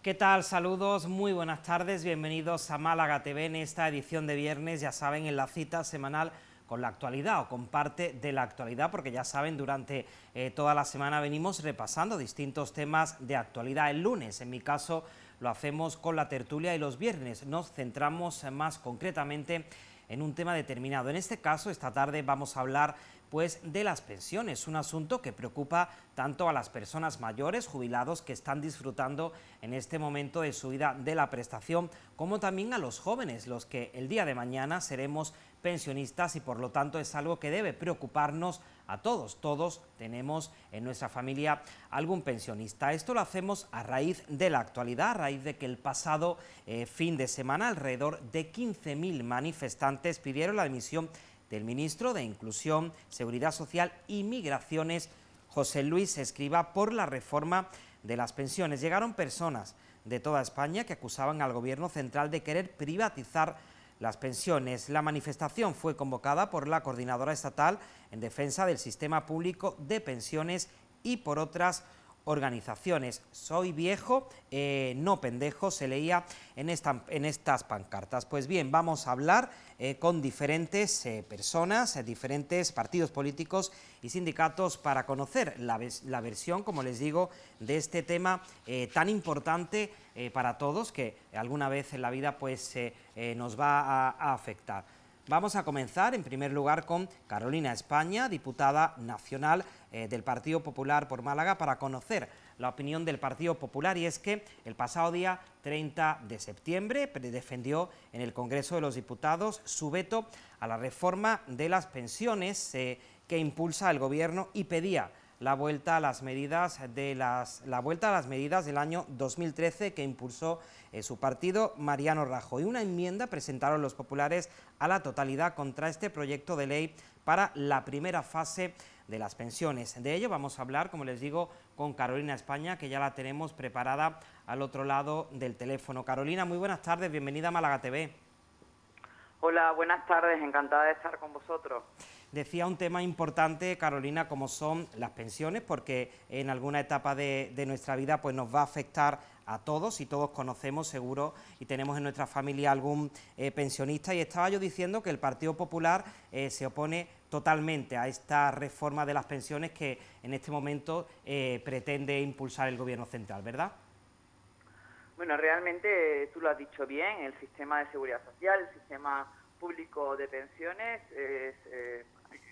¿Qué tal? Saludos, muy buenas tardes, bienvenidos a Málaga TV en esta edición de viernes, ya saben, en la cita semanal con la actualidad o con parte de la actualidad, porque ya saben, durante toda la semana venimos repasando distintos temas de actualidad. El lunes, en mi caso, lo hacemos con la tertulia y los viernes nos centramos más concretamente en un tema determinado. En este caso, esta tarde vamos a hablar pues de las pensiones, un asunto que preocupa tanto a las personas mayores, jubilados, que están disfrutando en este momento de su vida de la prestación, como también a los jóvenes, los que el día de mañana seremos pensionistas y por lo tanto es algo que debe preocuparnos a todos. Todos tenemos en nuestra familia algún pensionista. Esto lo hacemos a raíz de la actualidad, a raíz de que el pasado fin de semana alrededor de 15.000 manifestantes pidieron la dimisión del ministro de Inclusión, Seguridad Social y Migraciones, José Luis Escrivá, por la reforma de las pensiones. Llegaron personas de toda España que acusaban al gobierno central de querer privatizar las pensiones. La manifestación fue convocada por la Coordinadora Estatal en Defensa del Sistema Público de Pensiones y por otras organizaciones. Soy viejo, no pendejo, se leía en estas pancartas. Pues bien, vamos a hablar con diferentes personas, diferentes partidos políticos y sindicatos para conocer la versión, como les digo, de este tema tan importante para todos, que alguna vez en la vida pues nos va a afectar. Vamos a comenzar en primer lugar con Carolina España, diputada nacional del Partido Popular por Málaga, para conocer la opinión del Partido Popular. Y es que el pasado día 30 de septiembre defendió en el Congreso de los Diputados su veto a la reforma de las pensiones que impulsa el Gobierno y pedía la vuelta a las medidas del año 2013 que impulsó su partido, Mariano Rajoy. Una enmienda presentaron los populares a la totalidad contra este proyecto de ley para la primera fase de las pensiones. De ello vamos a hablar, como les digo, con Carolina España, que ya la tenemos preparada al otro lado del teléfono. Carolina, muy buenas tardes, bienvenida a Málaga TV. Hola, buenas tardes, encantada de estar con vosotros. Decía un tema importante, Carolina, como son las pensiones, porque en alguna etapa de nuestra vida pues nos va a afectar a todos y todos conocemos seguro y tenemos en nuestra familia algún pensionista, y estaba yo diciendo que el Partido Popular se opone totalmente a esta reforma de las pensiones que en este momento pretende impulsar el Gobierno central, ¿verdad? Bueno, realmente tú lo has dicho bien, el sistema de seguridad social, el sistema público de pensiones,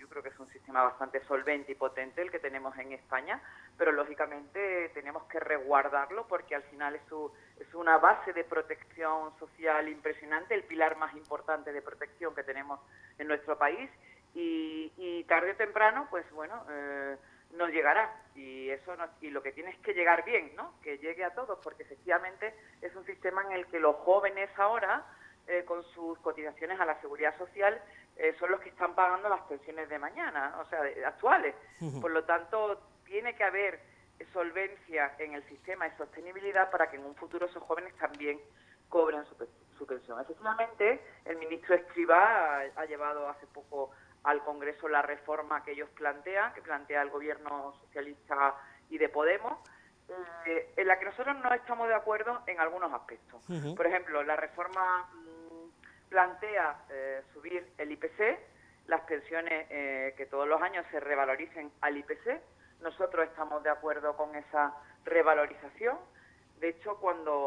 yo creo que es un sistema bastante solvente y potente el que tenemos en España, pero lógicamente tenemos que resguardarlo porque al final es una base de protección social impresionante, el pilar más importante de protección que tenemos en nuestro país y tarde o temprano, pues bueno, nos llegará y lo que tiene es que llegar bien, ¿no? Que llegue a todos, porque efectivamente es un sistema en el que los jóvenes ahora con sus cotizaciones a la seguridad social son los que están pagando las pensiones de mañana, o sea, actuales. Por lo tanto, tiene que haber solvencia en el sistema y sostenibilidad para que en un futuro esos jóvenes también cobren su pensión. Efectivamente, el ministro Escrivá ha llevado hace poco al Congreso la reforma que ellos plantean, que plantea el Gobierno socialista y de Podemos, en la que nosotros no estamos de acuerdo en algunos aspectos. Por ejemplo, la reforma plantea subir el IPC, las pensiones que todos los años se revaloricen al IPC. Nosotros estamos de acuerdo con esa revalorización. De hecho,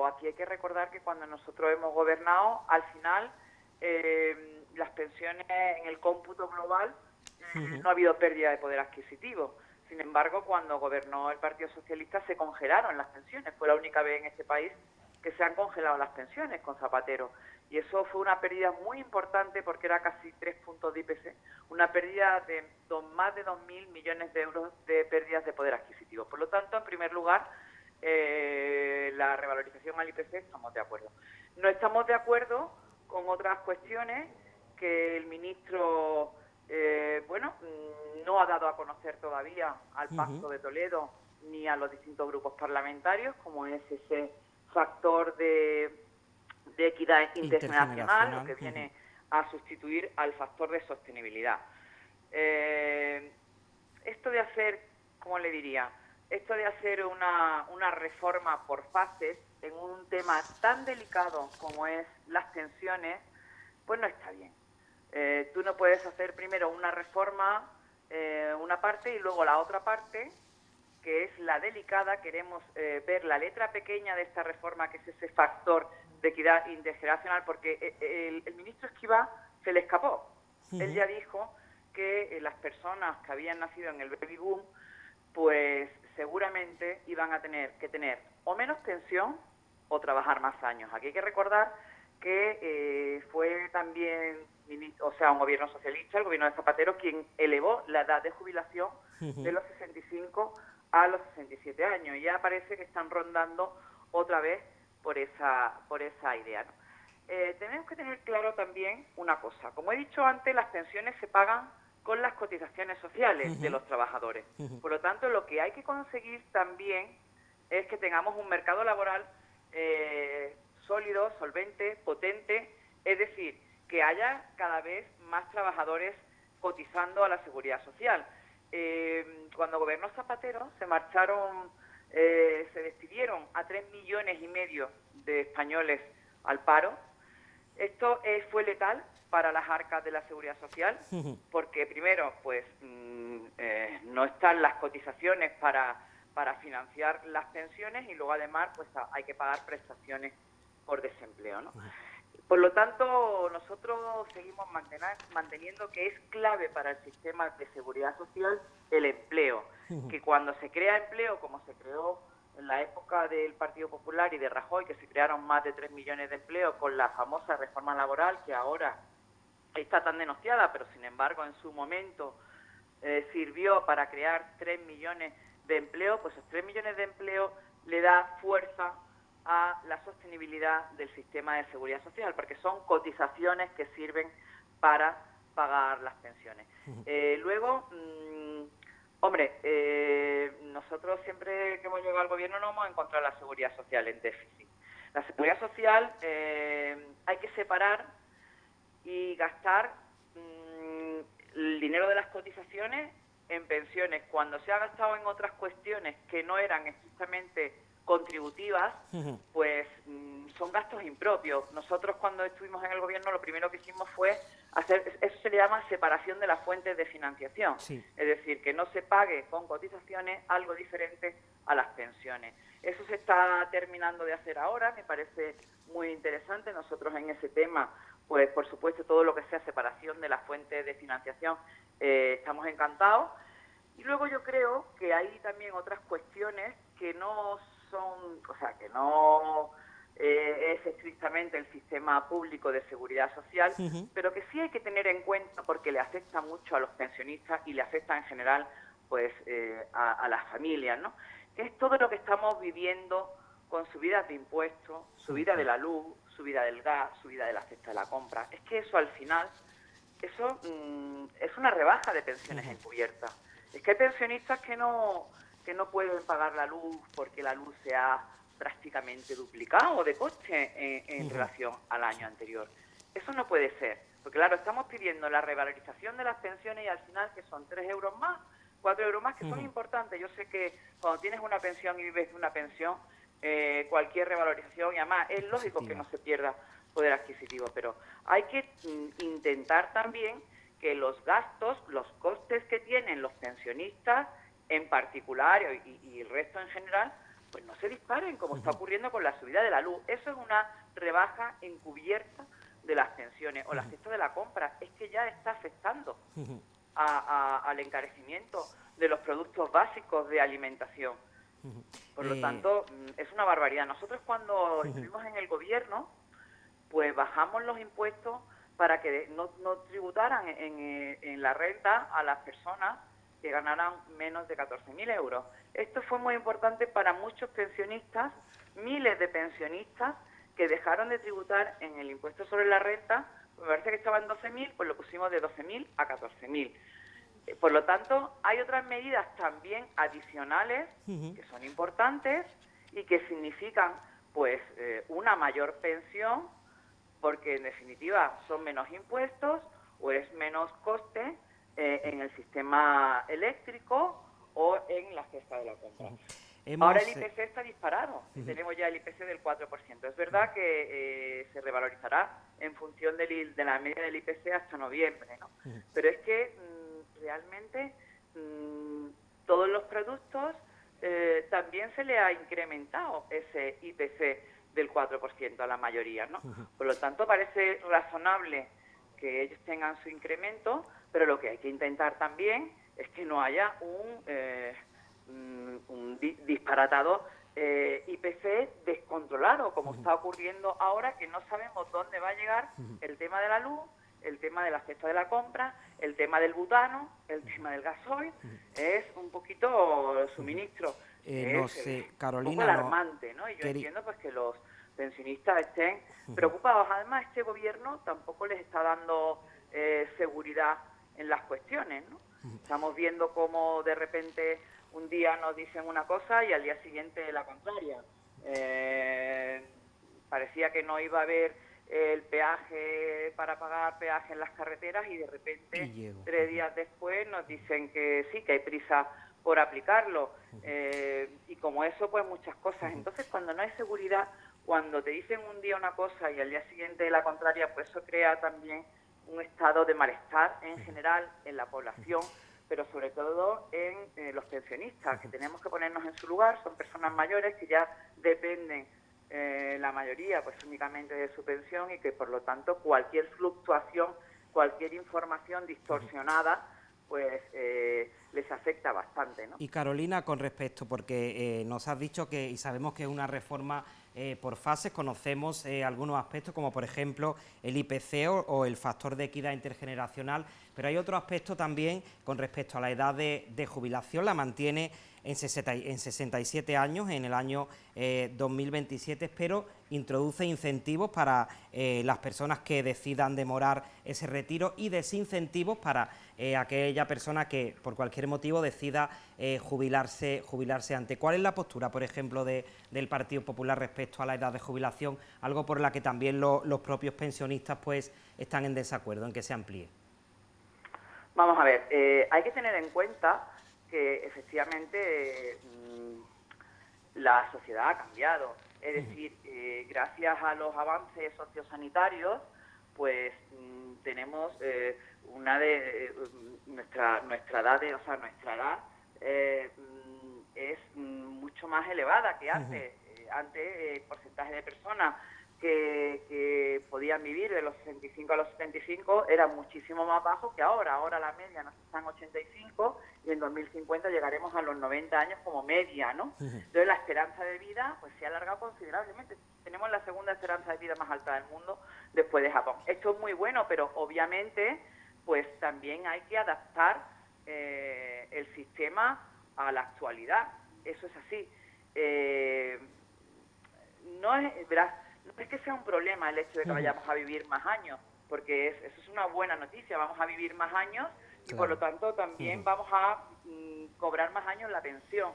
aquí hay que recordar que cuando nosotros hemos gobernado, al final las pensiones en el cómputo global no ha habido pérdida de poder adquisitivo. Sin embargo, cuando gobernó el Partido Socialista se congelaron las pensiones. Fue la única vez en este país que se han congelado las pensiones con Zapatero. Y eso fue una pérdida muy importante porque era casi 3 puntos de IPC, una pérdida de más de 2.000 millones de euros de pérdidas de poder adquisitivo. Por lo tanto, en primer lugar, la revalorización al IPC estamos de acuerdo. No estamos de acuerdo con otras cuestiones que el ministro no ha dado a conocer todavía al Pacto de Toledo ni a los distintos grupos parlamentarios, como es ese factor de equidad intergeneracional, lo que viene a sustituir al factor de sostenibilidad. Esto de hacer, ¿cómo le diría? Esto de hacer una reforma por fases en un tema tan delicado como es las pensiones, pues no está bien. Tú no puedes hacer primero una reforma, una parte, y luego la otra parte, que es la delicada. Queremos ver la letra pequeña de esta reforma, que es ese factor de equidad intergeneracional, porque el ministro Escrivá se le escapó. Él ya dijo que las personas que habían nacido en el baby boom, pues seguramente iban a tener que tener o menos pensión o trabajar más años. Aquí hay que recordar que fue también, un gobierno socialista, el gobierno de Zapatero, quien elevó la edad de jubilación de los 65 a los 67 años. Y ya parece que están rondando otra vez por esa idea, ¿no? Tenemos que tener claro también una cosa. Como he dicho antes, las pensiones se pagan con las cotizaciones sociales de los trabajadores. Por lo tanto, lo que hay que conseguir también es que tengamos un mercado laboral sólido, solvente, potente, es decir, que haya cada vez más trabajadores cotizando a la seguridad social. Cuando gobernó Zapatero se marcharon, se despidieron a 3,5 millones de españoles al paro. Esto fue letal para las arcas de la seguridad social, porque primero, pues no están las cotizaciones para financiar las pensiones, y luego además pues hay que pagar prestaciones por desempleo, ¿no? Por lo tanto, nosotros seguimos manteniendo que es clave para el sistema de seguridad social el empleo, que cuando se crea empleo, como se creó en la época del Partido Popular y de Rajoy, que se crearon más de 3 millones de empleos con la famosa reforma laboral, que ahora está tan denunciada, pero sin embargo en su momento sirvió para crear 3 millones de empleos, pues esos 3 millones de empleos le da fuerza a la sostenibilidad del sistema de seguridad social, porque son cotizaciones que sirven para pagar las pensiones. Luego, nosotros siempre que hemos llegado al gobierno no hemos encontrado la seguridad social en déficit. La seguridad social hay que separar y gastar el dinero de las cotizaciones en pensiones. Cuando se ha gastado en otras cuestiones que no eran estrictamente contributivas, pues son gastos impropios. Nosotros cuando estuvimos en el gobierno lo primero que hicimos fue hacer, eso se le llama separación de las fuentes de financiación, sí. Es decir, que no se pague con cotizaciones algo diferente a las pensiones. Eso se está terminando de hacer ahora, me parece muy interesante. Nosotros en ese tema, pues por supuesto todo lo que sea separación de las fuentes de financiación, estamos encantados. Y luego yo creo que hay también otras cuestiones que no son, o sea, que no es estrictamente el sistema público de seguridad social, pero que sí hay que tener en cuenta porque le afecta mucho a los pensionistas y le afecta en general pues a las familias, ¿no? Que es todo lo que estamos viviendo con subidas de impuestos, subida de la luz, subida del gas, subida de la cesta de la compra. Es que eso al final, eso es una rebaja de pensiones encubiertas. Es que hay pensionistas que no pueden pagar la luz porque la luz se ha prácticamente duplicado de coste en relación al año anterior. Eso no puede ser, porque claro, estamos pidiendo la revalorización de las pensiones y al final que son 3 euros más, 4 euros más, que son importantes. Yo sé que cuando tienes una pensión y vives de una pensión, cualquier revalorización, y además es lógico que no se pierda poder adquisitivo, pero hay que intentar también que los gastos, los costes que tienen los pensionistas en particular y el resto en general, pues no se disparen como está ocurriendo con la subida de la luz. Eso es una rebaja encubierta de las pensiones o la cesta de la compra. Es que ya está afectando al encarecimiento de los productos básicos de alimentación. Por lo tanto, es una barbaridad. Nosotros cuando estuvimos en el gobierno, pues bajamos los impuestos para que no tributaran en la renta a las personas que ganaran menos de 14.000 euros. Esto fue muy importante para muchos pensionistas, miles de pensionistas que dejaron de tributar en el impuesto sobre la renta. Me parece que estaba en 12.000, pues lo pusimos de 12.000 a 14.000. Por lo tanto, hay otras medidas también adicionales que son importantes y que significan pues una mayor pensión, porque en definitiva son menos impuestos o es menos coste en el sistema eléctrico o en la cesta de la compra. Ahora el IPC está disparado, tenemos ya el IPC del 4%. Es verdad que se revalorizará en función de la media del IPC hasta noviembre, ¿no? Pero es que realmente todos los productos también se le ha incrementado ese IPC del 4% a la mayoría, ¿no? Por lo tanto, parece razonable que ellos tengan su incremento, pero lo que hay que intentar también es que no haya un disparatado IPC descontrolado, como está ocurriendo ahora, que no sabemos dónde va a llegar el tema de la luz, el tema de la cesta de la compra, el tema del butano, el tema del gasoil. Es un poquito suministro. No sé, Carolina, un poco alarmante, ¿no? Y yo entiendo pues que los pensionistas estén preocupados. Además, este gobierno tampoco les está dando seguridad en las cuestiones, ¿no? Estamos viendo cómo de repente un día nos dicen una cosa y al día siguiente la contraria. Parecía que no iba a haber el peaje para pagar peaje en las carreteras y de repente 3 días después nos dicen que sí, que hay prisa por aplicarlo. Y como eso, pues muchas cosas. Entonces, cuando no hay seguridad, cuando te dicen un día una cosa y al día siguiente la contraria, pues eso crea también un estado de malestar en general en la población, pero sobre todo en los pensionistas, que tenemos que ponernos en su lugar. Son personas mayores que ya dependen, la mayoría, pues únicamente de su pensión, y que por lo tanto cualquier fluctuación, cualquier información distorsionada, pues les afecta bastante, ¿no? Y Carolina, con respecto, porque nos has dicho que, y sabemos que es una reforma por fases, conocemos algunos aspectos como por ejemplo el IPC o el factor de equidad intergeneracional, pero hay otro aspecto también con respecto a la edad de jubilación. La mantiene en 67 años en el año 2027, pero introduce incentivos para las personas que decidan demorar ese retiro y desincentivos para aquella persona que por cualquier motivo decida jubilarse antes. ¿Cuál es la postura, por ejemplo, del Partido Popular respecto a la edad de jubilación? Algo por la que también los propios pensionistas pues están en desacuerdo, en que se amplíe. Vamos a ver, hay que tener en cuenta que efectivamente la sociedad ha cambiado. Es decir, gracias a los avances sociosanitarios, pues tenemos nuestra edad es mucho más elevada que antes. Antes el porcentaje de personas que podían vivir de los 65 a los 75 era muchísimo más bajo que ahora. Ahora la media nos está en 85 y en 2050 llegaremos a los 90 años como media, ¿no? Entonces la esperanza de vida pues se ha alargado considerablemente. Tenemos la segunda esperanza de vida más alta del mundo después de Japón. Esto es muy bueno, pero obviamente pues también hay que adaptar el sistema a la actualidad. Eso es así. Verás, no es que sea un problema el hecho de que vayamos a vivir más años, porque eso es una buena noticia. Vamos a vivir más años y por lo tanto también vamos a cobrar más años la pensión.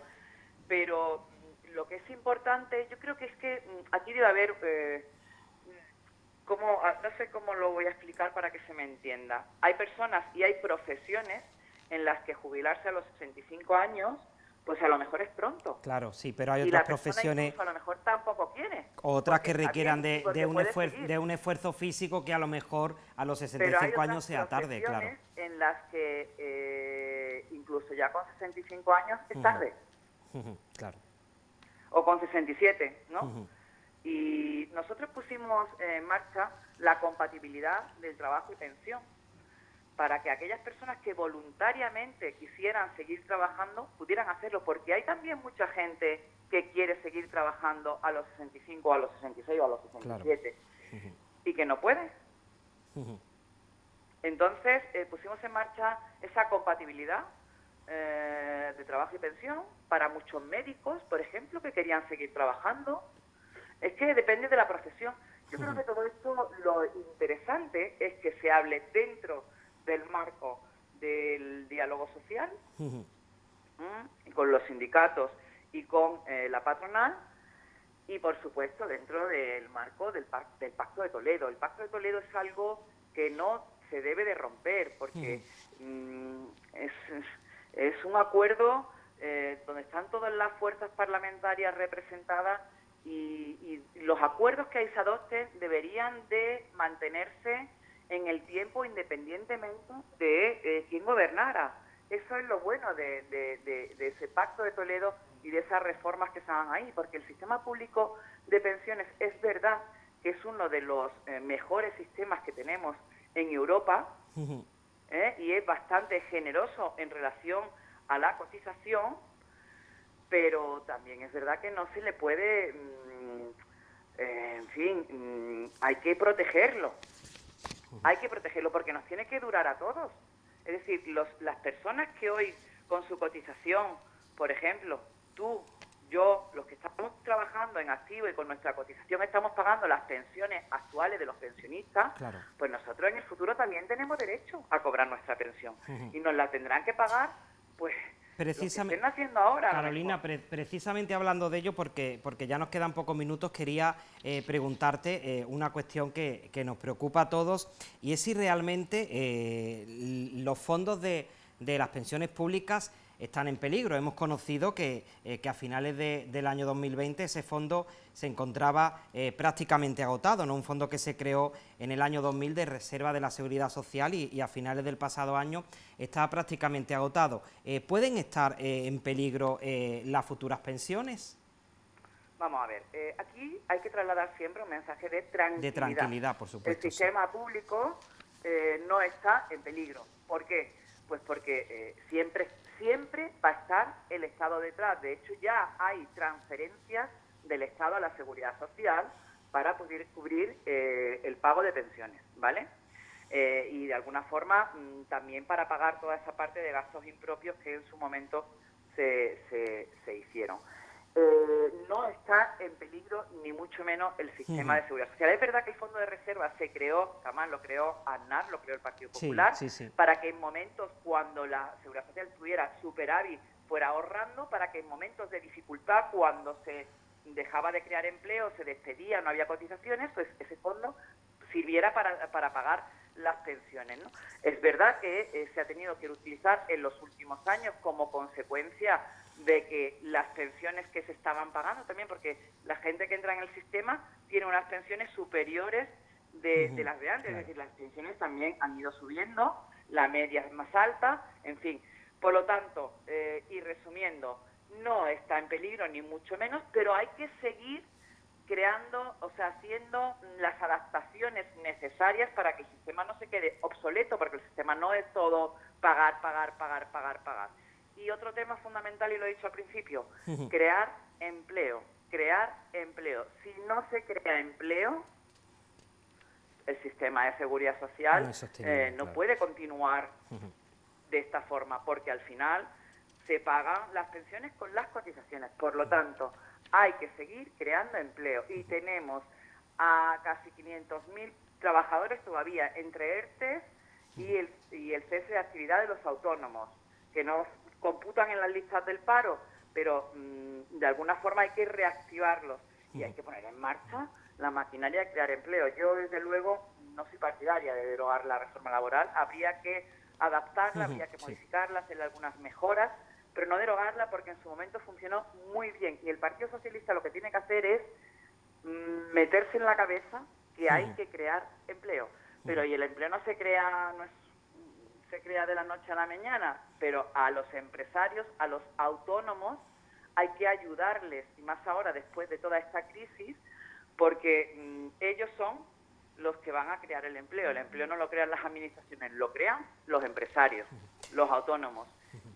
Pero lo que es importante, yo creo que es que aquí debe haber, no sé cómo lo voy a explicar para que se me entienda. Hay personas y hay profesiones en las que jubilarse a los 65 años pues a lo mejor es pronto. Claro, sí, pero hay otras profesiones... a lo mejor tampoco quiere. Otras que requieran de un esfuerzo físico que a lo mejor a los 65 años sea tarde, claro. En las que incluso ya con 65 años es tarde. Claro. O con 67, ¿no? Y nosotros pusimos en marcha la compatibilidad del trabajo y pensión, para que aquellas personas que voluntariamente quisieran seguir trabajando pudieran hacerlo, porque hay también mucha gente que quiere seguir trabajando a los 65, a los 66 o a los 67, claro. Y que no puede. Entonces pusimos en marcha esa compatibilidad de trabajo y pensión para muchos médicos, por ejemplo, que querían seguir trabajando. Es que depende de la profesión. Yo creo que todo esto, lo interesante es que se hable dentro del marco del diálogo social, con los sindicatos y con la patronal, y por supuesto dentro del marco del Pacto de Toledo. El Pacto de Toledo es algo que no se debe de romper, porque es un acuerdo donde están todas las fuerzas parlamentarias representadas y los acuerdos que ahí se adopten deberían de mantenerse en el tiempo independientemente de quién gobernara. Eso es lo bueno de ese Pacto de Toledo y de esas reformas que se hagan ahí, porque el sistema público de pensiones es verdad que es uno de los mejores sistemas que tenemos en Europa, y es bastante generoso en relación a la cotización, pero también es verdad que no se le puede, en fin, hay que protegerlo. Hay que protegerlo porque nos tiene que durar a todos. Es decir, las personas que hoy con su cotización, por ejemplo, tú, yo, los que estamos trabajando en activo y con nuestra cotización estamos pagando las pensiones actuales de los pensionistas, claro, pues nosotros en el futuro también tenemos derecho a cobrar nuestra pensión. Y nos la tendrán que pagar, pues, precisamente, lo que estén haciendo ahora. Carolina, precisamente hablando de ello, porque ya nos quedan pocos minutos, quería preguntarte una cuestión que nos preocupa a todos, y es si realmente los fondos de las pensiones públicas están en peligro. Hemos conocido que a finales del año 2020 ese fondo se encontraba prácticamente agotado, ¿no? Un fondo que se creó en el año 2000 de reserva de la Seguridad Social y a finales del pasado año está prácticamente agotado. ¿Pueden estar en peligro las futuras pensiones? Vamos a ver, aquí hay que trasladar siempre un mensaje de tranquilidad. De tranquilidad, por supuesto. El sistema público no está en peligro. ¿Por qué? Pues porque siempre va a estar el Estado detrás. De hecho, ya hay transferencias del Estado a la Seguridad Social para poder cubrir el pago de pensiones, ¿vale? Y de alguna forma también para pagar toda esa parte de gastos impropios que en su momento se hicieron. No está en peligro ni mucho menos el sistema de seguridad social. Es verdad que el Fondo de Reserva se creó, además lo creó Aznar, lo creó el Partido Popular, para que en momentos cuando la seguridad social tuviera superávit fuera ahorrando, para que en momentos de dificultad, cuando se dejaba de crear empleo, se despedía, no había cotizaciones, pues ese fondo sirviera para pagar las pensiones, ¿no? Es verdad que se ha tenido que utilizar en los últimos años como consecuencia de que las pensiones que se estaban pagando también, porque la gente que entra en el sistema tiene unas pensiones superiores de las de antes, es decir, las pensiones también han ido subiendo, la media es más alta, en fin. Por lo tanto, y resumiendo, no está en peligro ni mucho menos, pero hay que seguir creando, o sea, haciendo las adaptaciones necesarias para que el sistema no se quede obsoleto, porque el sistema no es todo pagar. Y otro tema fundamental, y lo he dicho al principio, crear empleo. Si no se crea empleo, el sistema de seguridad social no puede continuar de esta forma, porque al final se pagan las pensiones con las cotizaciones. Por lo tanto, hay que seguir creando empleo. Y tenemos a casi 500.000 trabajadores todavía entre ERTE y el cese de actividad de los autónomos, que no computan en las listas del paro, pero de alguna forma hay que reactivarlos y hay que poner en marcha la maquinaria de crear empleo. Yo, desde luego, no soy partidaria de derogar la reforma laboral. Habría que adaptarla, habría que modificarla, hacerle algunas mejoras, pero no derogarla, porque en su momento funcionó muy bien. Y el Partido Socialista lo que tiene que hacer es meterse en la cabeza que hay que crear empleo. Pero y el empleo no se crea de la noche a la mañana, pero a los empresarios, a los autónomos, hay que ayudarles, y más ahora después de toda esta crisis, porque ellos son los que van a crear el empleo. El empleo no lo crean las administraciones, lo crean los empresarios, los autónomos.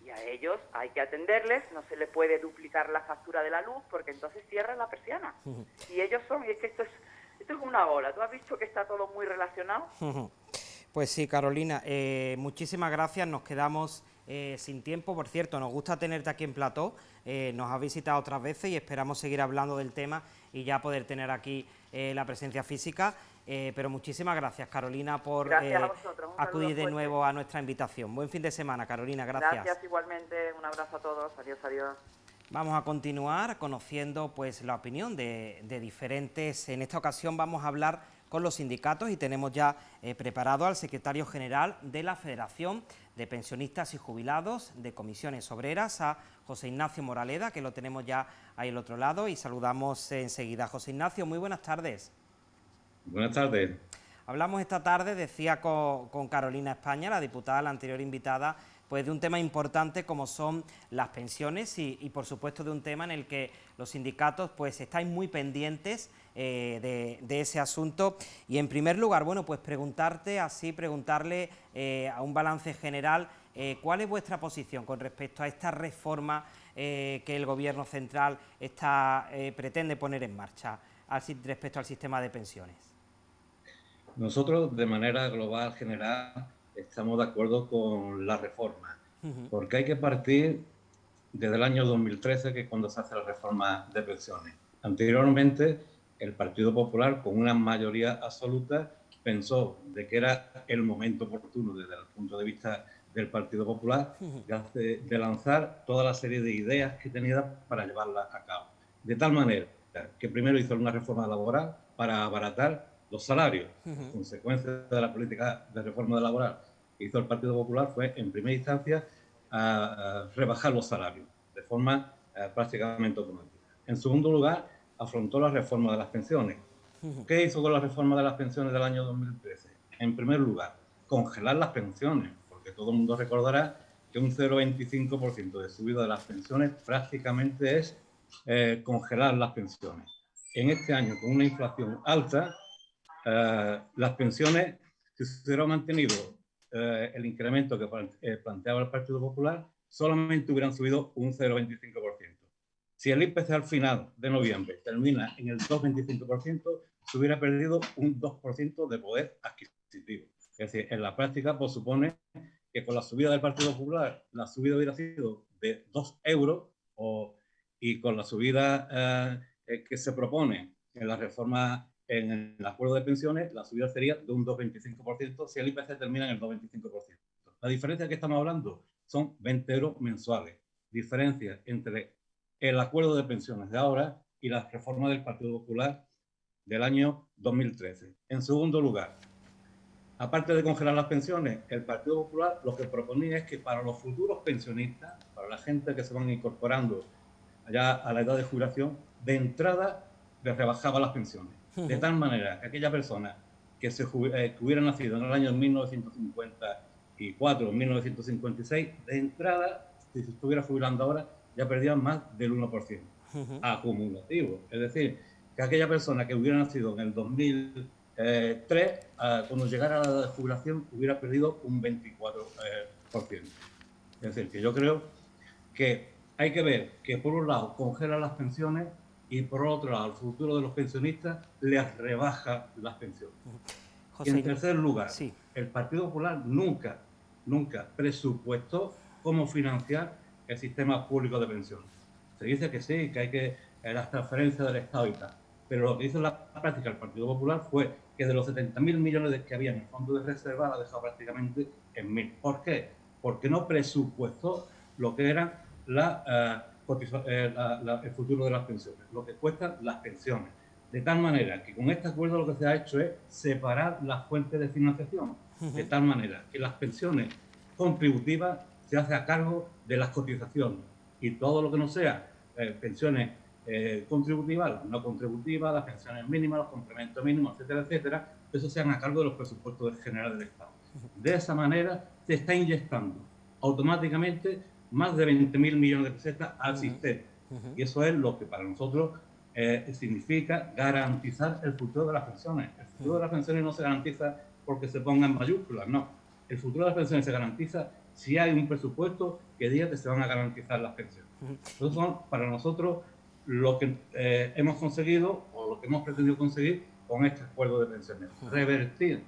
Y a ellos hay que atenderles, no se les puede duplicar la factura de la luz, porque entonces cierran la persiana. Y ellos son, y es que esto es una bola. ¿Tú has visto que está todo muy relacionado? Pues sí, Carolina, muchísimas gracias, nos quedamos sin tiempo. Por cierto, nos gusta tenerte aquí en plató, nos has visitado otras veces y esperamos seguir hablando del tema y ya poder tener aquí la presencia física, pero muchísimas gracias, Carolina, por acudir de nuevo a nuestra invitación. Buen fin de semana, Carolina, gracias. Gracias igualmente, un abrazo a todos, adiós. Vamos a continuar conociendo pues la opinión de diferentes. En esta ocasión vamos a hablar con los sindicatos y tenemos ya preparado al secretario general de la Federación de Pensionistas y Jubilados de Comisiones Obreras, a José Ignacio Moraleda, que lo tenemos ya ahí al otro lado, y saludamos enseguida. José Ignacio, muy buenas tardes. Buenas tardes. Hablamos esta tarde, decía con Carolina España, la diputada, la anterior invitada, pues de un tema importante como son las pensiones y por supuesto de un tema en el que los sindicatos pues estáis muy pendientes de ese asunto. Y en primer lugar, bueno, pues preguntarle a un balance general, ¿cuál es vuestra posición con respecto a esta reforma que el Gobierno central pretende poner en marcha respecto al sistema de pensiones? Nosotros, de manera global, general, estamos de acuerdo con la reforma, porque hay que partir desde el año 2013, que es cuando se hace la reforma de pensiones. Anteriormente, el Partido Popular, con una mayoría absoluta, pensó de que era el momento oportuno, desde el punto de vista del Partido Popular, de lanzar toda la serie de ideas que tenía para llevarlas a cabo. De tal manera que primero hizo una reforma laboral para abaratar los salarios. Consecuencia de la política de reforma laboral que hizo el Partido Popular fue, en primera instancia, a rebajar los salarios de forma prácticamente automática. En segundo lugar, afrontó la reforma de las pensiones. ¿Qué hizo con la reforma de las pensiones del año 2013? En primer lugar, congelar las pensiones, porque todo el mundo recordará que un 0,25% de subida de las pensiones prácticamente es congelar las pensiones. En este año, con una inflación alta, las pensiones, si se hubiera mantenido el incremento que planteaba el Partido Popular, solamente hubieran subido un 0,25%. Si el IPC al final de noviembre termina en el 2,25%, se hubiera perdido un 2% de poder adquisitivo. Es decir, en la práctica pues, supone que con la subida del Partido Popular, la subida hubiera sido de 2 euros y con la subida que se propone en la reforma, en el acuerdo de pensiones, la subida sería de un 2,25% si el IPC termina en el 2,25%. La diferencia que estamos hablando son 20 euros mensuales. Diferencia entre el acuerdo de pensiones de ahora y la reforma del Partido Popular del año 2013. En segundo lugar, aparte de congelar las pensiones, el Partido Popular lo que proponía es que para los futuros pensionistas, para la gente que se van incorporando allá a la edad de jubilación, de entrada les rebajaba las pensiones. De tal manera que aquella persona que hubiera nacido en el año 1954 o 1956, de entrada, si se estuviera jubilando ahora, ya perdían más del 1% acumulativo. Es decir, que aquella persona que hubiera nacido en el 2003, cuando llegara a la edad de jubilación, hubiera perdido un 24%. Es decir, que yo creo que hay que ver que por un lado congela las pensiones y por otro lado el futuro de los pensionistas les rebaja las pensiones. José, y en tercer lugar, sí, el Partido Popular nunca presupuestó cómo financiar el sistema público de pensiones. Se dice que sí, que hay que las transferencias del Estado y tal, pero lo que hizo en la práctica el Partido Popular fue que de los 70.000 millones que había en el fondo de reserva, la dejó prácticamente en 1.000. ¿Por qué? Porque no presupuestó lo que era el futuro de las pensiones, lo que cuestan las pensiones. De tal manera que con este acuerdo lo que se ha hecho es separar las fuentes de financiación, de tal manera que las pensiones contributivas se hace a cargo de las cotizaciones y todo lo que no sea pensiones contributivas, las no contributivas, las pensiones mínimas, los complementos mínimos, etcétera, etcétera, eso sean a cargo de los presupuestos generales del Estado. De esa manera se está inyectando automáticamente más de 20.000 millones de pesetas al sistema. Y eso es lo que para nosotros significa garantizar el futuro de las pensiones. El futuro de las pensiones no se garantiza porque se pongan mayúsculas, no. El futuro de las pensiones se garantiza si hay un presupuesto que diga que se van a garantizar las pensiones. Eso son para nosotros lo que hemos conseguido o lo que hemos pretendido conseguir con este acuerdo de pensiones. Revertir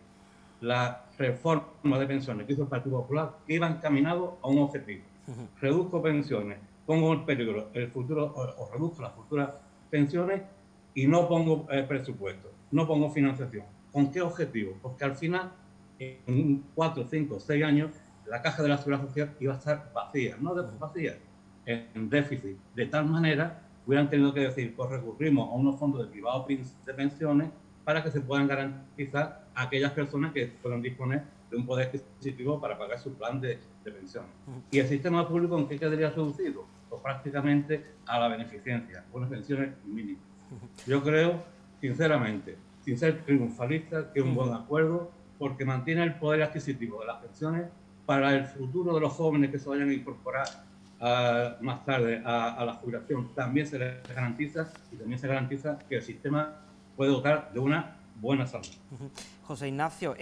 la reforma de pensiones que hizo el Partido Popular, que iba encaminado a un objetivo. Reduzco pensiones, pongo en peligro el futuro o reduzco las futuras pensiones y no pongo presupuesto, no pongo financiación. ¿Con qué objetivo? Porque al final, en 4, 5, 6 años, la caja de la Seguridad Social iba a estar vacía, no vacía, en déficit. De tal manera, hubieran tenido que decir, pues recurrimos a unos fondos de privados de pensiones para que se puedan garantizar a aquellas personas que puedan disponer de un poder adquisitivo para pagar su plan de pensión. ¿Y el sistema público en qué quedaría reducido? Pues prácticamente a la beneficencia, unas pensiones mínimas. Yo creo, sinceramente, sin ser triunfalista, que es un buen acuerdo porque mantiene el poder adquisitivo de las pensiones para el futuro de los jóvenes que se vayan a incorporar más tarde a la jubilación. También se les garantiza y también se garantiza que el sistema puede dotar de una buena salud. José Ignacio,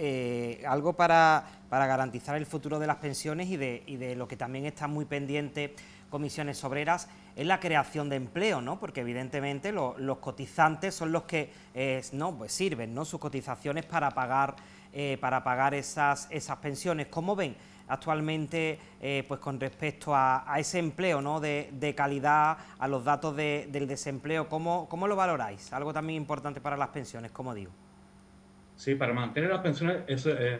algo para garantizar el futuro de las pensiones y de lo que también está muy pendiente Comisiones Obreras es la creación de empleo, ¿no? Porque evidentemente los cotizantes son los que pues sirven, ¿no? Sus cotizaciones para pagar esas pensiones. ¿Cómo ven actualmente pues con respecto a ese empleo, ¿no? de calidad, a los datos del desempleo? ¿Cómo lo valoráis? Algo también importante para las pensiones, como digo. Sí, para mantener las pensiones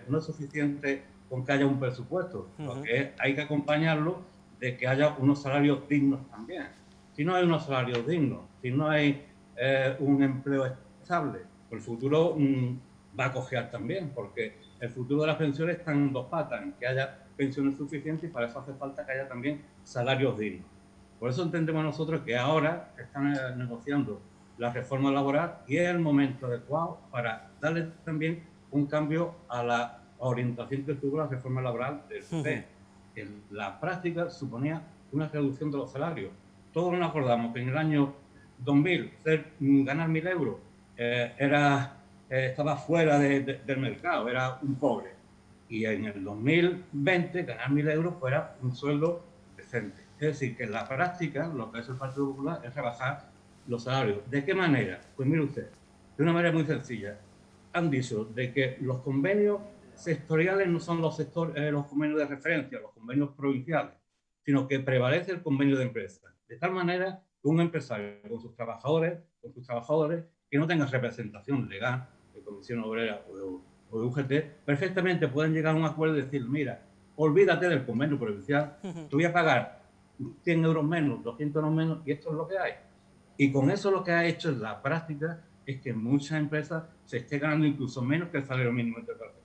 no es suficiente con que haya un presupuesto, lo que hay que acompañarlo de que haya unos salarios dignos también. Si no hay unos salarios dignos, si no hay un empleo estable, pues el futuro va a cojear también, porque el futuro de las pensiones está en dos patas, en que haya pensiones suficientes y para eso hace falta que haya también salarios dignos. Por eso entendemos nosotros que ahora están negociando la reforma laboral y es el momento adecuado para darle también un cambio a la orientación que tuvo la reforma laboral del PP. En la práctica suponía una reducción de los salarios. Todos nos acordamos que en el año 2000 ganar 1.000 euros estaba fuera del mercado, era un pobre. Y en el 2020 ganar 1.000 euros fuera un sueldo decente. Es decir, que en la práctica lo que hace el Partido Popular es rebajar los salarios. ¿De qué manera? Pues mire usted, de una manera muy sencilla. Han dicho de que los convenios sectoriales no son los convenios de referencia, los convenios provinciales, sino que prevalece el convenio de empresa. De tal manera que un empresario con sus trabajadores que no tenga representación legal de Comisión Obrera o de UGT, perfectamente pueden llegar a un acuerdo y decir, mira, olvídate del convenio provincial, te voy a pagar 100 euros menos, 200 euros menos, y esto es lo que hay. Y con eso lo que ha hecho en la práctica es que muchas empresas se esté ganando incluso menos que el salario mínimo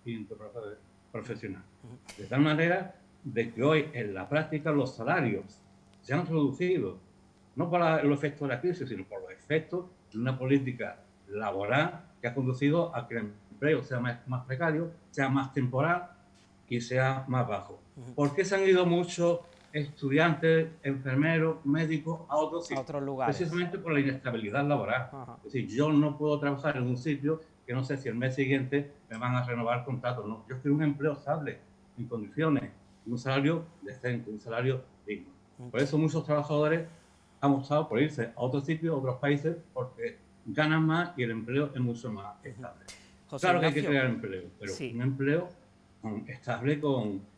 interprofesional. De tal manera de que hoy en la práctica los salarios se han reducido, no por los efectos de la crisis, sino por los efectos de una política laboral que ha conducido a que el empleo sea más precario, sea más temporal y sea más bajo. ¿Por qué se han ido muchos estudiantes, enfermeros, médicos a otros lugares? Precisamente por la inestabilidad laboral. Es decir, yo no puedo trabajar en un sitio que no sé si el mes siguiente me van a renovar el contrato. No, yo quiero un empleo estable, en condiciones, un salario decente, un salario digno. Por eso muchos trabajadores han optado por irse a otros sitios, a otros países, porque ganan más y el empleo es mucho más estable. José Claro Ignacio, que hay que crear empleo, pero sí, un empleo estable con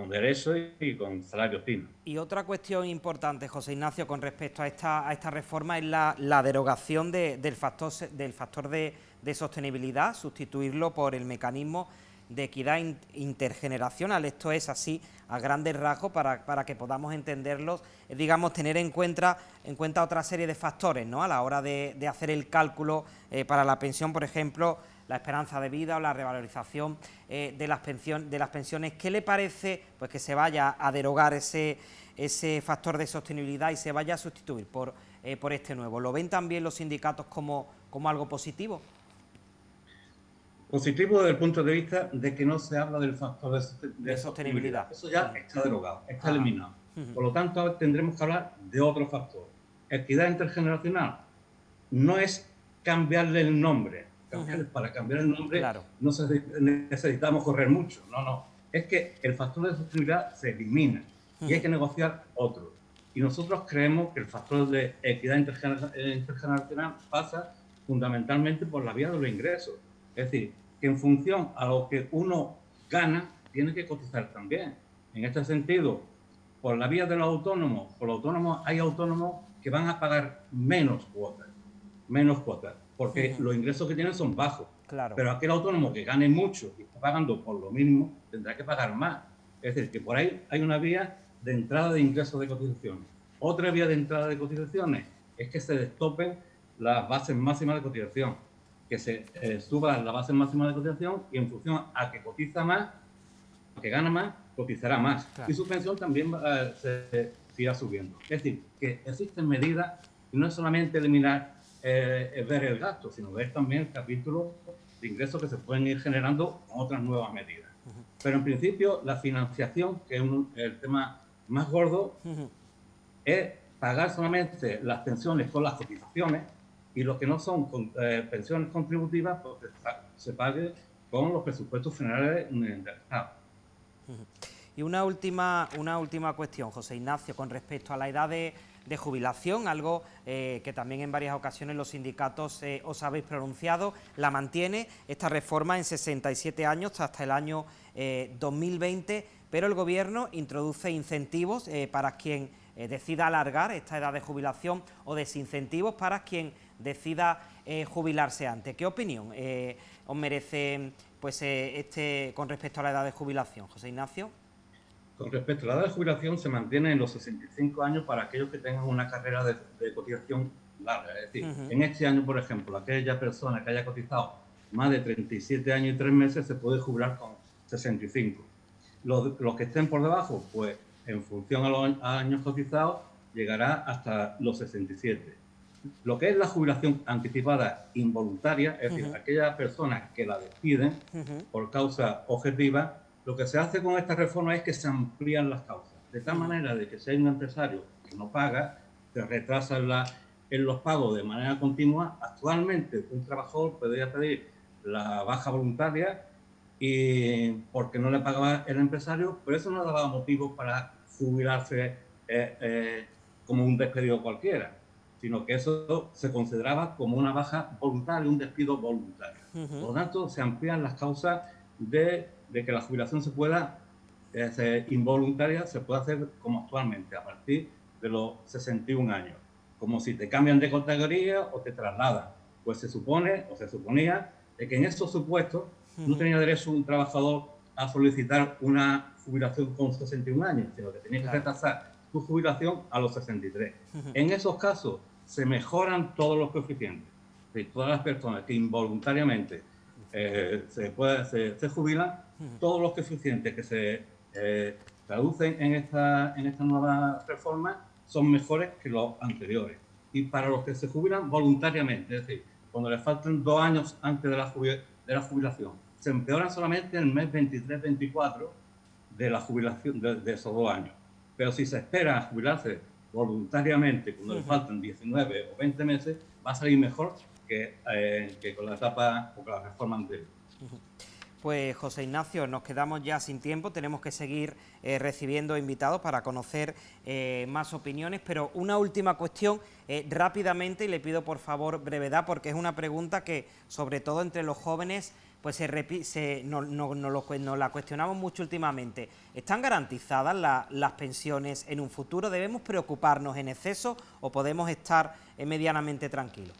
derechos y con salarios dignos. Y otra cuestión importante, José Ignacio, con respecto a esta reforma es la derogación del factor de sostenibilidad, sustituirlo por el mecanismo de equidad intergeneracional. Esto es así a grandes rasgos para que podamos entenderlos, digamos, tener en cuenta otra serie de factores, ¿no? A la hora de hacer el cálculo para la pensión, por ejemplo, la esperanza de vida o la revalorización de las pensiones. ¿Qué le parece pues que se vaya a derogar ese factor de sostenibilidad y se vaya a sustituir por este nuevo? ¿Lo ven también los sindicatos como algo positivo? Positivo desde el punto de vista de que no se habla del factor de sostenibilidad. Eso ya está derogado, está eliminado. Por lo tanto, ahora tendremos que hablar de otro factor. Equidad intergeneracional no es cambiarle el nombre. Para cambiar el nombre no necesitamos correr mucho. No. Es que el factor de sostenibilidad se elimina y hay que negociar otro. Y nosotros creemos que el factor de equidad intergeneracional pasa fundamentalmente por la vía de los ingresos. Es decir, que en función a lo que uno gana, tiene que cotizar también. En este sentido, por la vía de los autónomos, hay autónomos que van a pagar menos cuotas, porque los ingresos que tienen son bajos. Claro. Pero aquel autónomo que gane mucho y está pagando por lo mínimo, tendrá que pagar más. Es decir, que por ahí hay una vía de entrada de ingresos de cotizaciones. Otra vía de entrada de cotizaciones es que se destopen las bases máximas de cotización, que se suba la base máxima de cotización y en función a que cotiza más, que gana más, cotizará más. Claro. Y su pensión también se irá subiendo. Es decir, que existen medidas, y no es solamente eliminar, ver el gasto, sino ver también el capítulo de ingresos que se pueden ir generando con otras nuevas medidas. Pero en principio la financiación, que es el tema más gordo, es pagar solamente las pensiones con las cotizaciones, y lo que no son pensiones contributivas, pues se pague con los presupuestos generales del Estado. Y una última cuestión, José Ignacio, con respecto a la edad de jubilación, algo que también en varias ocasiones los sindicatos os habéis pronunciado, la mantiene esta reforma en 67 años hasta el año 2020, pero el Gobierno introduce incentivos para quien decida alargar esta edad de jubilación o desincentivos para quien decida jubilarse antes. ¿Qué opinión os merece pues, con respecto a la edad de jubilación, José Ignacio? Con respecto a la edad de jubilación, se mantiene en los 65 años para aquellos que tengan una carrera de cotización larga. Es decir, en este año, por ejemplo, aquella persona que haya cotizado más de 37 años y 3 meses se puede jubilar con 65. Los que estén por debajo, pues en función a los años cotizados, llegará hasta los 67. Lo que es la jubilación anticipada involuntaria, es decir, aquellas personas que la despiden por causa objetiva, lo que se hace con esta reforma es que se amplían las causas, de tal manera de que si hay un empresario que no paga, se retrasa en los pagos de manera continua. Actualmente un trabajador podría pedir la baja voluntaria y porque no le pagaba el empresario, pero eso no daba motivo para jubilarse como un despedido cualquiera, sino que eso se consideraba como una baja voluntaria, un despido voluntario. Por lo tanto, se amplían las causas de que la jubilación se pueda involuntaria, se puede hacer como actualmente, a partir de los 61 años, como si te cambian de categoría o te trasladan. Pues se supone, o se suponía, de que en esos supuestos no tenía derecho un trabajador a solicitar una jubilación con 61 años, sino que tenía que retrasar su jubilación a los 63. En esos casos se mejoran todos los coeficientes. De todas las personas que involuntariamente se jubilan, todos los coeficientes que se traducen en esta nueva reforma son mejores que los anteriores. Y para los que se jubilan voluntariamente, es decir, cuando les faltan 2 años antes de la jubilación, se empeoran solamente en el mes 23-24 de la jubilación de esos 2 años. Pero si se espera a jubilarse voluntariamente cuando le faltan 19 o 20 meses, va a salir mejor que con la etapa o con la reforma anterior. Pues José Ignacio, nos quedamos ya sin tiempo, tenemos que seguir recibiendo invitados para conocer más opiniones, pero una última cuestión rápidamente, y le pido por favor brevedad, porque es una pregunta que sobre todo entre los jóvenes pues nos la cuestionamos mucho últimamente. ¿Están garantizadas las pensiones en un futuro? ¿Debemos preocuparnos en exceso o podemos estar medianamente tranquilos?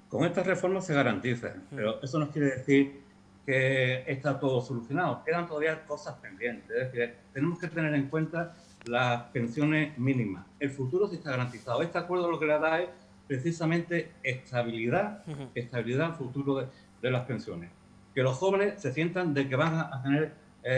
Con esta reforma se garantiza, pero eso no quiere decir que está todo solucionado. Quedan todavía cosas pendientes. Es decir, tenemos que tener en cuenta las pensiones mínimas. El futuro sí está garantizado. Este acuerdo lo que le da es precisamente estabilidad al futuro de las pensiones. Que los jóvenes se sientan de que van a tener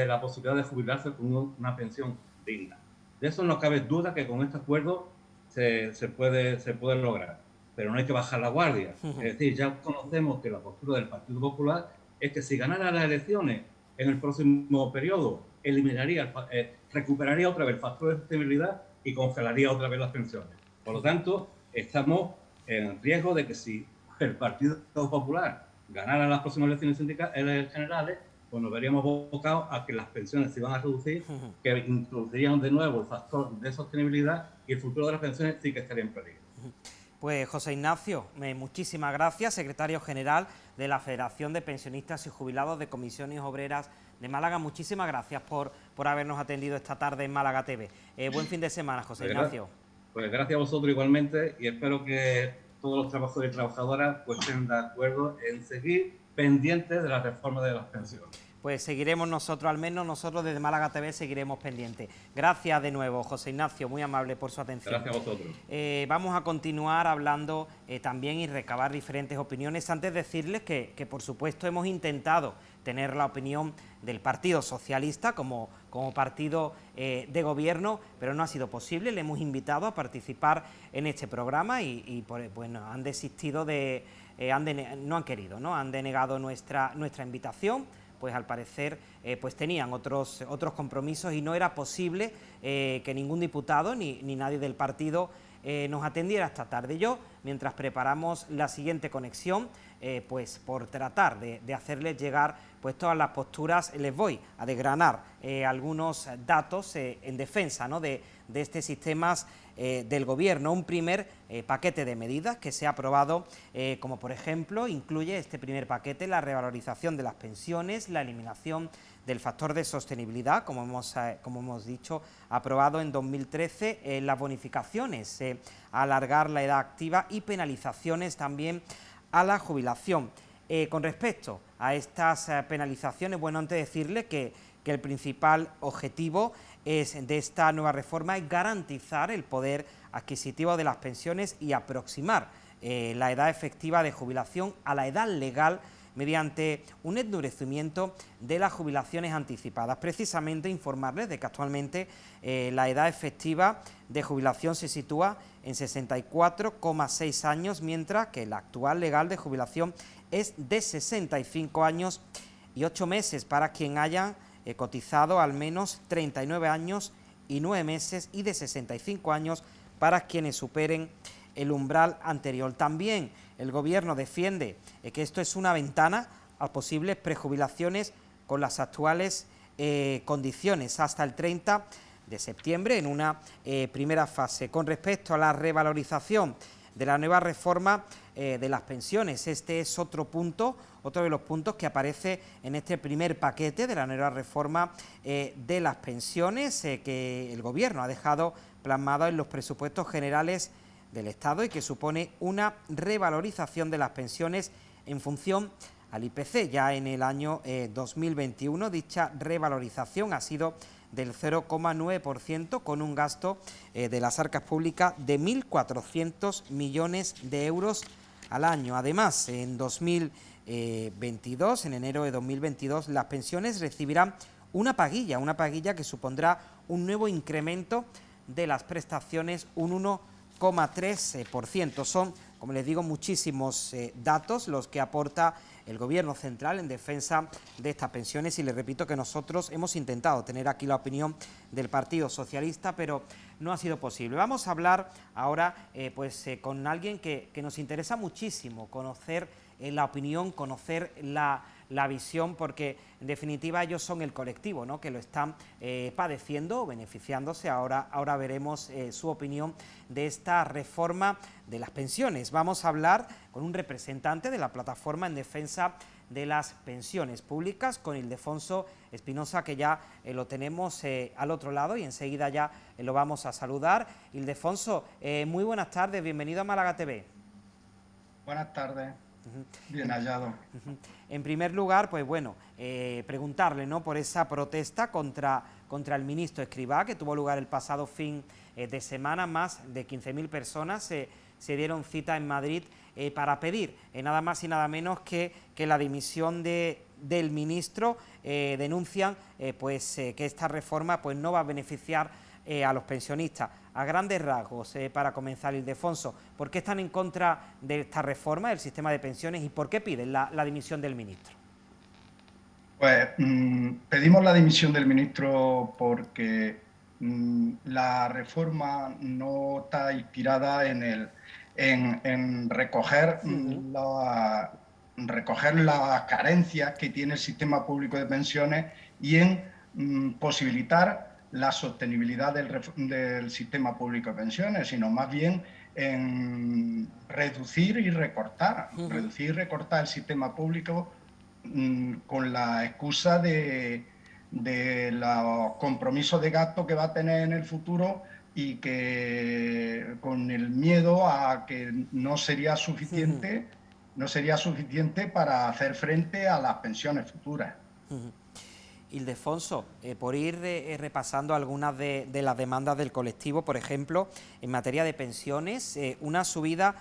la posibilidad de jubilarse con una pensión digna. De eso no cabe duda, que con este acuerdo se puede lograr. Pero no hay que bajar la guardia. Es decir, ya conocemos que la postura del Partido Popular es que si ganara las elecciones en el próximo periodo, recuperaría otra vez el factor de sostenibilidad y congelaría otra vez las pensiones. Por lo tanto, estamos en riesgo de que si el Partido Popular ganara las próximas elecciones generales, pues nos veríamos abocados a que las pensiones se iban a reducir, que introducirían de nuevo el factor de sostenibilidad y el futuro de las pensiones sí que estaría en peligro. Pues José Ignacio, muchísimas gracias, secretario general de la Federación de Pensionistas y Jubilados de Comisiones Obreras de Málaga. Muchísimas gracias por habernos atendido esta tarde en Málaga TV. Buen fin de semana, José Ignacio. Pues gracias a vosotros igualmente, y espero que todos los trabajadores y trabajadoras pues estén de acuerdo en seguir pendientes de la reforma de las pensiones. pues seguiremos nosotros, al menos nosotros desde Málaga TV seguiremos pendientes. Gracias de nuevo, José Ignacio, muy amable por su atención. Gracias a vosotros. Vamos a continuar hablando también y recabar diferentes opiniones. Antes de decirles que por supuesto hemos intentado tener la opinión del Partido Socialista como partido de gobierno, pero no ha sido posible. Le hemos invitado a participar en este programa y bueno, han desistido no han querido, ¿no? Han denegado nuestra invitación. Pues al parecer pues tenían otros compromisos y no era posible que ningún diputado ni nadie del partido nos atendiera esta tarde. Yo, mientras preparamos la siguiente conexión, pues por tratar de hacerles llegar pues todas las posturas, les voy a desgranar algunos datos en defensa, ¿no?, de este sistema del Gobierno. Un primer paquete de medidas que se ha aprobado, como por ejemplo incluye este primer paquete la revalorización de las pensiones, la eliminación del factor de sostenibilidad, como hemos dicho, aprobado en 2013, las bonificaciones, alargar la edad activa y penalizaciones también a la jubilación. Con respecto a estas penalizaciones, bueno, antes de decirle que el principal objetivo de esta nueva reforma es garantizar el poder adquisitivo de las pensiones y aproximar la edad efectiva de jubilación a la edad legal mediante un endurecimiento de las jubilaciones anticipadas. Precisamente informarles de que actualmente la edad efectiva de jubilación se sitúa en 64,6 años, mientras que la actual legal de jubilación es de 65 años y 8 meses para quien haya cotizado al menos 39 años y 9 meses y de 65 años para quienes superen el umbral anterior. También el Gobierno defiende que esto es una ventana a posibles prejubilaciones con las actuales condiciones hasta el 30 de septiembre en una primera fase. Con respecto a la revalorización de la nueva reforma de las pensiones, este es otro de los puntos que aparece en este primer paquete de la nueva reforma de las pensiones que el Gobierno ha dejado plasmado en los presupuestos generales del Estado y que supone una revalorización de las pensiones en función al IPC. Ya en el año 2021 dicha revalorización ha sido del 0,9% con un gasto de las arcas públicas de 1.400 millones de euros al año. Además, en 2022, en enero de 2022, las pensiones recibirán una paguilla que supondrá un nuevo incremento de las prestaciones, un 1,3%. Son, como les digo, muchísimos datos los que aporta el Gobierno central en defensa de estas pensiones y les repito que nosotros hemos intentado tener aquí la opinión del Partido Socialista, pero no ha sido posible. Vamos a hablar ahora con alguien que nos interesa muchísimo conocer la opinión, conocer la visión, porque en definitiva ellos son el colectivo, ¿no?, que lo están padeciendo o beneficiándose. Ahora veremos su opinión de esta reforma de las pensiones. Vamos a hablar con un representante de la plataforma en defensa de las pensiones públicas, con Ildefonso Espinosa, que ya lo tenemos al otro lado y enseguida ya lo vamos a saludar. Ildefonso, muy buenas tardes, bienvenido a Málaga TV. Buenas tardes. Bien hallado. En primer lugar, pues bueno, preguntarle, ¿no?, por esa protesta contra el ministro Escrivá, que tuvo lugar el pasado fin de semana. Más de 15.000 personas se dieron cita en Madrid para pedir nada más y nada menos que la dimisión del ministro. Denuncian que esta reforma pues no va a beneficiar a los pensionistas. A grandes rasgos, para comenzar, Ildefonso, ¿por qué están en contra de esta reforma del sistema de pensiones y por qué piden la dimisión del ministro? Pues pedimos la dimisión del ministro porque la reforma no está inspirada en recoger las carencias que tiene el sistema público de pensiones y en posibilitar la sostenibilidad del sistema público de pensiones, sino más bien en reducir y recortar el sistema público con la excusa de los compromisos de gasto que va a tener en el futuro y que con el miedo a que no sería suficiente para hacer frente a las pensiones futuras. Ildefonso, por ir repasando algunas de las demandas del colectivo, por ejemplo, en materia de pensiones, una subida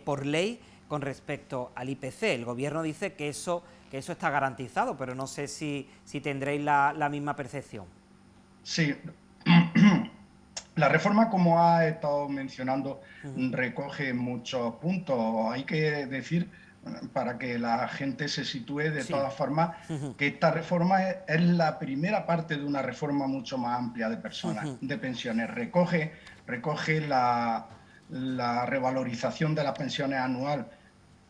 por ley con respecto al IPC. El Gobierno dice que eso está garantizado, pero no sé si tendréis la misma percepción. Sí. La reforma, como ha estado mencionando, recoge muchos puntos. Hay que decir, para que la gente se sitúe de todas formas, que esta reforma es la primera parte de una reforma mucho más amplia de personas, de pensiones. Recoge la revalorización de las pensiones anual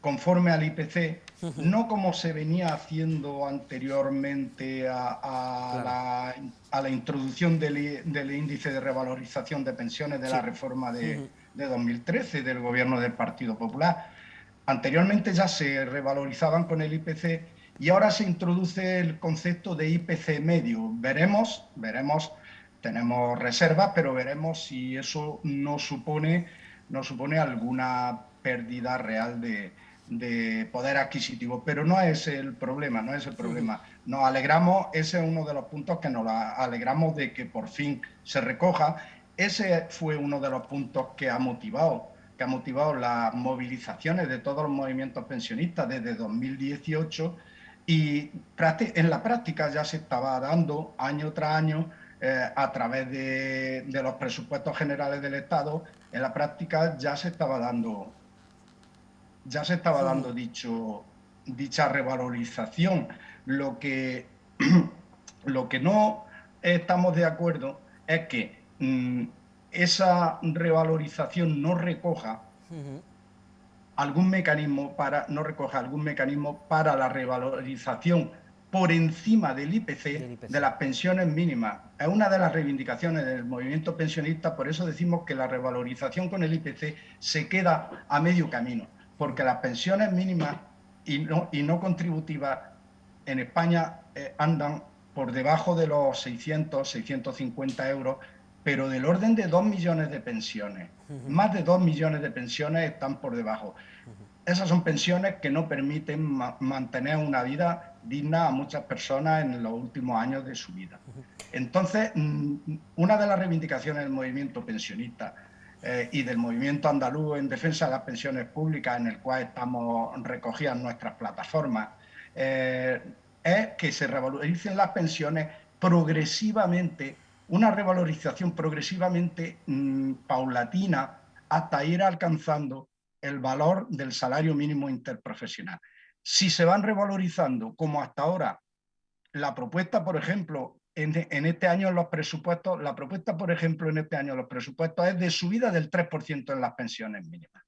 conforme al IPC, no como se venía haciendo anteriormente a la introducción del índice de revalorización de pensiones de la reforma de 2013 del gobierno del Partido Popular. Anteriormente ya se revalorizaban con el IPC y ahora se introduce el concepto de IPC medio. Veremos, tenemos reservas, pero veremos si eso no supone alguna pérdida real de poder adquisitivo, pero no es el problema, Nos alegramos, ese es uno de los puntos que nos alegramos de que por fin se recoja. Ese fue uno de los puntos que ha motivado las movilizaciones de todos los movimientos pensionistas desde 2018 y en la práctica ya se estaba dando año tras año a través de los presupuestos generales del Estado. En la práctica ya se estaba dando dicha revalorización. Lo que no estamos de acuerdo es que esa revalorización no recoja algún mecanismo para la revalorización por encima del IPC de las pensiones mínimas. Es una de las reivindicaciones del movimiento pensionista, por eso decimos que la revalorización con el IPC se queda a medio camino, porque las pensiones mínimas y no contributivas en España andan por debajo de los 650 euros, pero del orden de 2 millones de pensiones. Más de 2 millones de pensiones están por debajo. Esas son pensiones que no permiten mantener una vida digna a muchas personas en los últimos años de su vida. Entonces, una de las reivindicaciones del movimiento pensionista y del movimiento andaluz en defensa de las pensiones públicas, en el cual estamos recogidas nuestras plataformas, es que se revaloricen las pensiones progresivamente, una revalorización progresivamente paulatina hasta ir alcanzando el valor del salario mínimo interprofesional. Si se van revalorizando como hasta ahora, la propuesta, por ejemplo, en este año en los presupuestos, es de subida del 3% en las pensiones mínimas.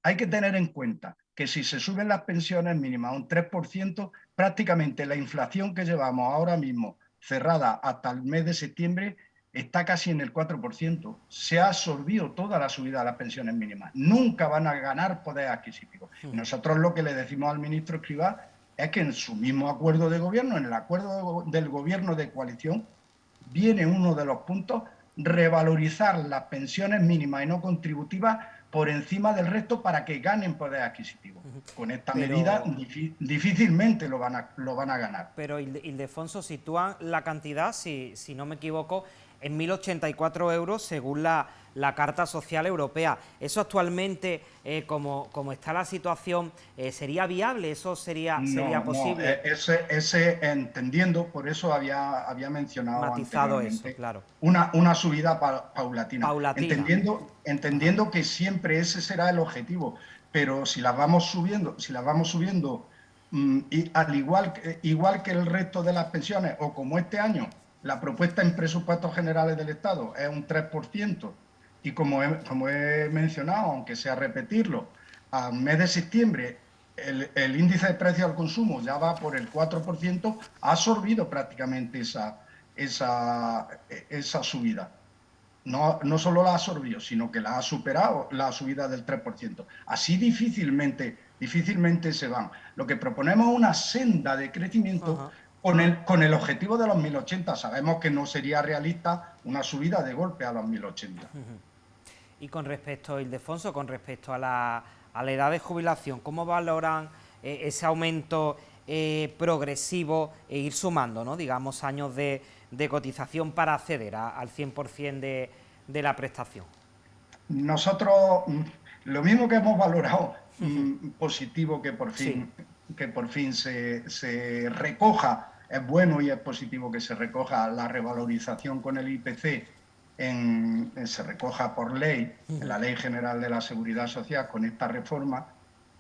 Hay que tener en cuenta que si se suben las pensiones mínimas a un 3%, prácticamente la inflación que llevamos ahora mismo cerrada hasta el mes de septiembre está casi en el 4%. Se ha absorbido toda la subida de las pensiones mínimas. Nunca van a ganar poder adquisitivo. Y nosotros lo que le decimos al ministro Escrivá es que en su mismo acuerdo de gobierno, en el acuerdo del gobierno de coalición, viene uno de los puntos, revalorizar las pensiones mínimas y no contributivas por encima del resto para que ganen poder adquisitivo. Con esta medida difícilmente lo van a ganar. Pero Ildefonso, sitúan la cantidad, si no me equivoco, en 1.084 euros según la Carta Social Europea. ¿Eso actualmente, como está la situación, sería viable? ¿Eso sería posible? Ese entendiendo, por eso había mencionado matizado eso, claro. Una subida paulatina. Entendiendo que siempre ese será el objetivo, pero si las vamos subiendo y igual que el resto de las pensiones, o como este año, la propuesta en presupuestos generales del Estado es un 3%, y como he mencionado, aunque sea repetirlo, al mes de septiembre el índice de precios al consumo ya va por el 4%, ha absorbido prácticamente esa subida. No solo la ha absorbido, sino que la ha superado, la subida del 3%. Así difícilmente se van. Lo que proponemos es una senda de crecimiento con el objetivo de los 1.080. Sabemos que no sería realista una subida de golpe a los 1.080. Y con respecto, a la edad de jubilación, ¿cómo valoran ese aumento progresivo e ir sumando, ¿no?, digamos, años de cotización para acceder al 100% de la prestación? Nosotros, lo mismo que hemos valorado positivo que por fin, se recoja, es bueno y es positivo que se recoja la revalorización con el IPC, se recoja por ley, en la Ley General de la Seguridad Social con esta reforma,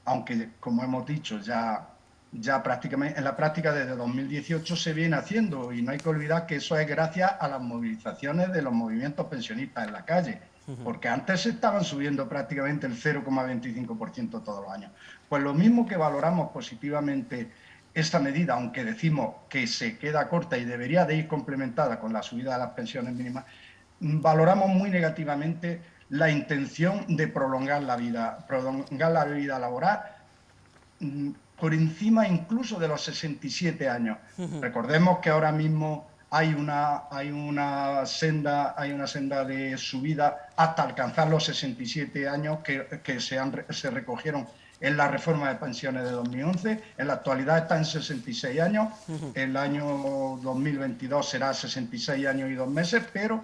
aunque, como hemos dicho, ya prácticamente en la práctica desde 2018 se viene haciendo, y no hay que olvidar que eso es gracias a las movilizaciones de los movimientos pensionistas en la calle, porque antes se estaban subiendo prácticamente el 0,25% todos los años. Pues lo mismo que valoramos positivamente esta medida, aunque decimos que se queda corta y debería de ir complementada con la subida de las pensiones mínimas, valoramos muy negativamente la intención de prolongar la vida laboral por encima incluso de los 67 años. Recordemos que ahora mismo hay una senda de subida hasta alcanzar los 67 años que se recogieron en la reforma de pensiones de 2011. En la actualidad está en 66 años, el año 2022 será 66 años y 2 meses, pero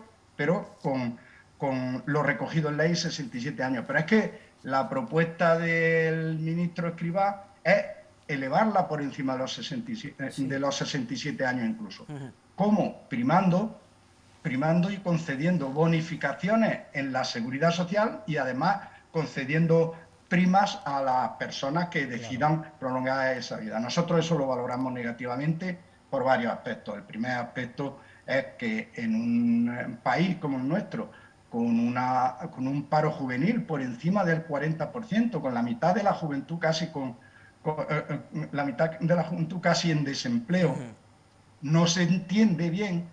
con lo recogido en ley 67 años. Pero es que la propuesta del ministro Escrivá es elevarla por encima de los 67 años incluso. ¿Cómo? Primando y concediendo bonificaciones en la seguridad social y además concediendo primas a las personas que decidan prolongar esa vida. Nosotros eso lo valoramos negativamente por varios aspectos. El primer aspecto es que en un país como el nuestro, con un paro juvenil por encima del 40%, con la mitad de la juventud casi en desempleo, no se entiende bien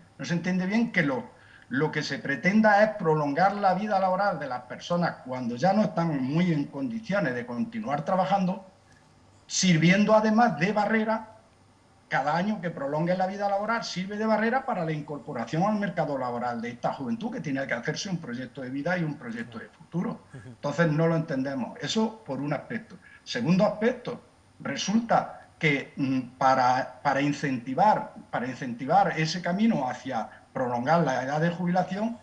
que lo que se pretenda es prolongar la vida laboral de las personas cuando ya no están muy en condiciones de continuar trabajando, sirviendo además de barrera. Cada año que prolongue la vida laboral sirve de barrera para la incorporación al mercado laboral de esta juventud, que tiene que hacerse un proyecto de vida y un proyecto de futuro. Entonces no lo entendemos. Eso por un aspecto. Segundo aspecto, resulta que para incentivar ese camino hacia prolongar la edad de jubilación,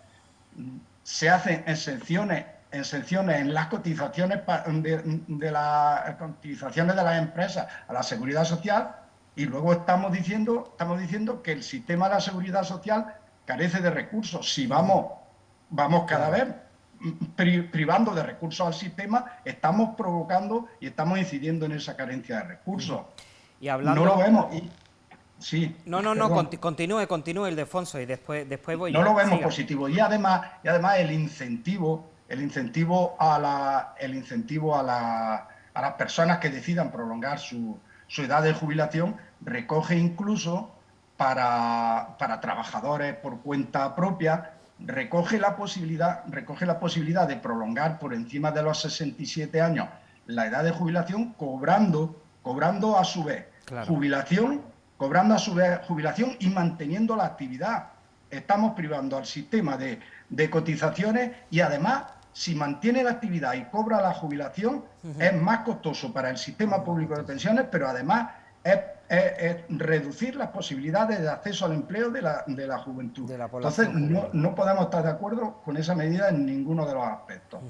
se hacen exenciones en las cotizaciones de las cotizaciones de las empresas a la seguridad social, y luego estamos diciendo que el sistema de la seguridad social carece de recursos. Si vamos cada vez privando de recursos al sistema, estamos provocando y estamos incidiendo en esa carencia de recursos. Y hablando... No lo vemos. Sí. No, continúe, Ildefonso, y después voy yo. No lo vemos positivo. Y además el incentivo a las personas que decidan prolongar su edad de jubilación recoge incluso para trabajadores por cuenta propia, recoge la posibilidad de prolongar por encima de los 67 años la edad de jubilación, cobrando a su vez jubilación y manteniendo la actividad. Estamos privando al sistema de cotizaciones, y además, si mantiene la actividad y cobra la jubilación, es más costoso para el sistema público de pensiones, pero además es reducir las posibilidades de acceso al empleo de la juventud. Entonces, no podemos estar de acuerdo con esa medida en ninguno de los aspectos.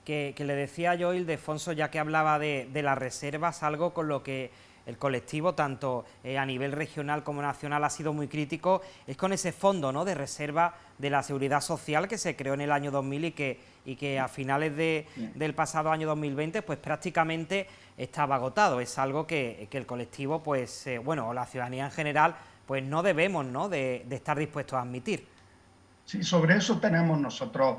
Que le decía yo, Ildefonso, ya que hablaba de las reservas, algo con lo que el colectivo, tanto a nivel regional como nacional, ha sido muy crítico, es con ese fondo, ¿no?, de reserva de la Seguridad Social que se creó en el año 2000 y que a finales del pasado año 2020 pues prácticamente estaba agotado. Es algo que el colectivo, pues o la ciudadanía en general, pues no debemos, ¿no?, de estar dispuestos a admitir. Sí, sobre eso tenemos nosotros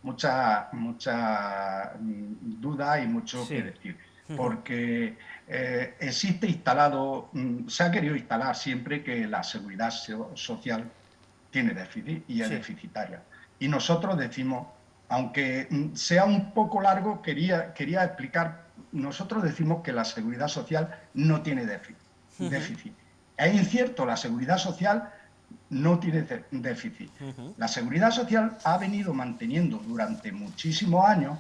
muchas dudas y mucho que decir, porque existe instalado, se ha querido instalar siempre que la seguridad social tiene déficit y es deficitaria. Y nosotros decimos, aunque sea un poco largo, quería explicar, nosotros decimos que la seguridad social no tiene déficit. Es incierto, la seguridad social no tiene déficit. La seguridad social ha venido manteniendo durante muchísimos años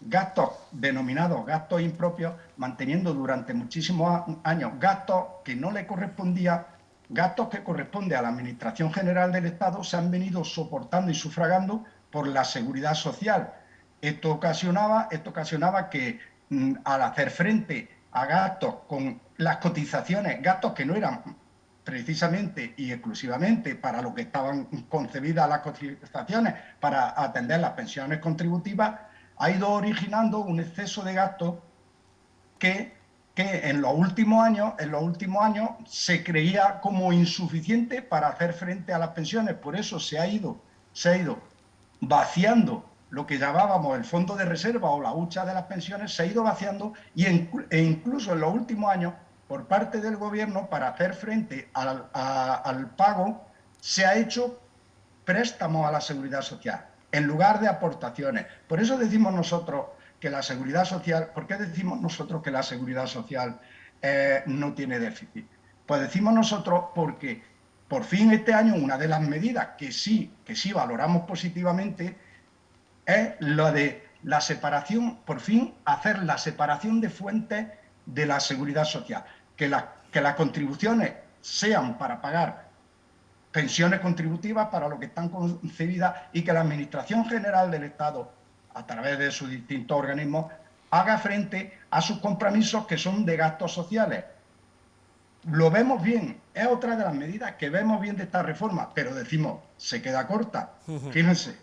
gastos denominados gastos impropios, manteniendo durante muchísimos años gastos que no le correspondían, gastos que corresponde a la Administración General del Estado, se han venido soportando y sufragando por la Seguridad Social. Esto ocasionaba que al hacer frente a gastos con las cotizaciones, gastos que no eran precisamente y exclusivamente para lo que estaban concebidas las cotizaciones, para atender las pensiones contributivas, ha ido originando un exceso de gastos que en los últimos años se creía como insuficiente para hacer frente a las pensiones. Por eso se ha ido vaciando lo que llamábamos el fondo de reserva o la hucha de las pensiones, se ha ido vaciando e incluso en los últimos años, por parte del gobierno, para hacer frente al pago, se ha hecho préstamos a la seguridad social en lugar de aportaciones. Por eso decimos nosotros que la seguridad social, ¿por qué decimos nosotros que la seguridad social no tiene déficit? Pues decimos nosotros porque por fin este año una de las medidas que sí valoramos positivamente es la de la separación, por fin hacer la separación de fuentes de la seguridad social, que las contribuciones sean para pagar pensiones contributivas para lo que están concebidas y que la Administración General del Estado, a través de sus distintos organismos, haga frente a sus compromisos que son de gastos sociales. Lo vemos bien, es otra de las medidas que vemos bien de esta reforma, pero decimos, se queda corta. Fíjense,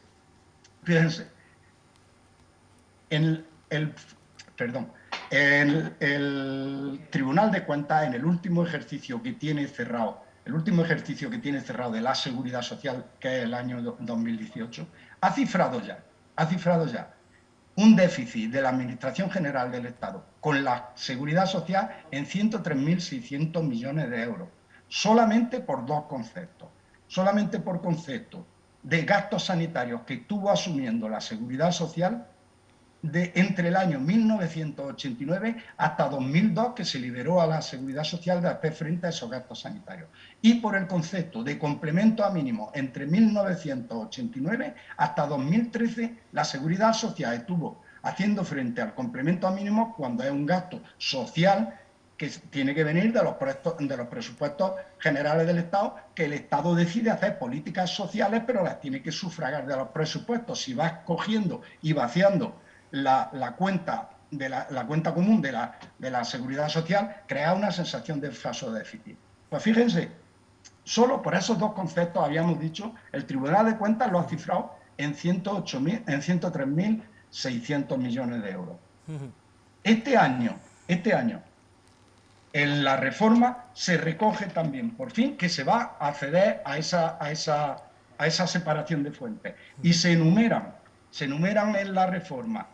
el Tribunal de Cuentas, en el último ejercicio que tiene cerrado, de la Seguridad Social, que es el año 2018, ha cifrado ya un déficit de la Administración General del Estado con la Seguridad Social en 103.600 millones de euros, solamente por dos conceptos. Solamente por concepto de gastos sanitarios que estuvo asumiendo la Seguridad Social entre el año 1989 hasta 2002, que se liberó a la Seguridad Social de hacer frente a esos gastos sanitarios. Y por el concepto de complemento a mínimo, entre 1989 hasta 2013, la Seguridad Social estuvo haciendo frente al complemento a mínimo cuando es un gasto social que tiene que venir de los presupuestos generales del Estado, que el Estado decide hacer políticas sociales, pero las tiene que sufragar de los presupuestos. Si vas cogiendo y vaciando la cuenta común de la seguridad social, crea una sensación de falso déficit. Pues fíjense, solo por esos dos conceptos, habíamos dicho, el Tribunal de Cuentas lo ha cifrado en 103.600 millones de euros. Este año, en la reforma se recoge también, por fin, que se va a acceder a esa separación de fuentes. Y se enumeran en la reforma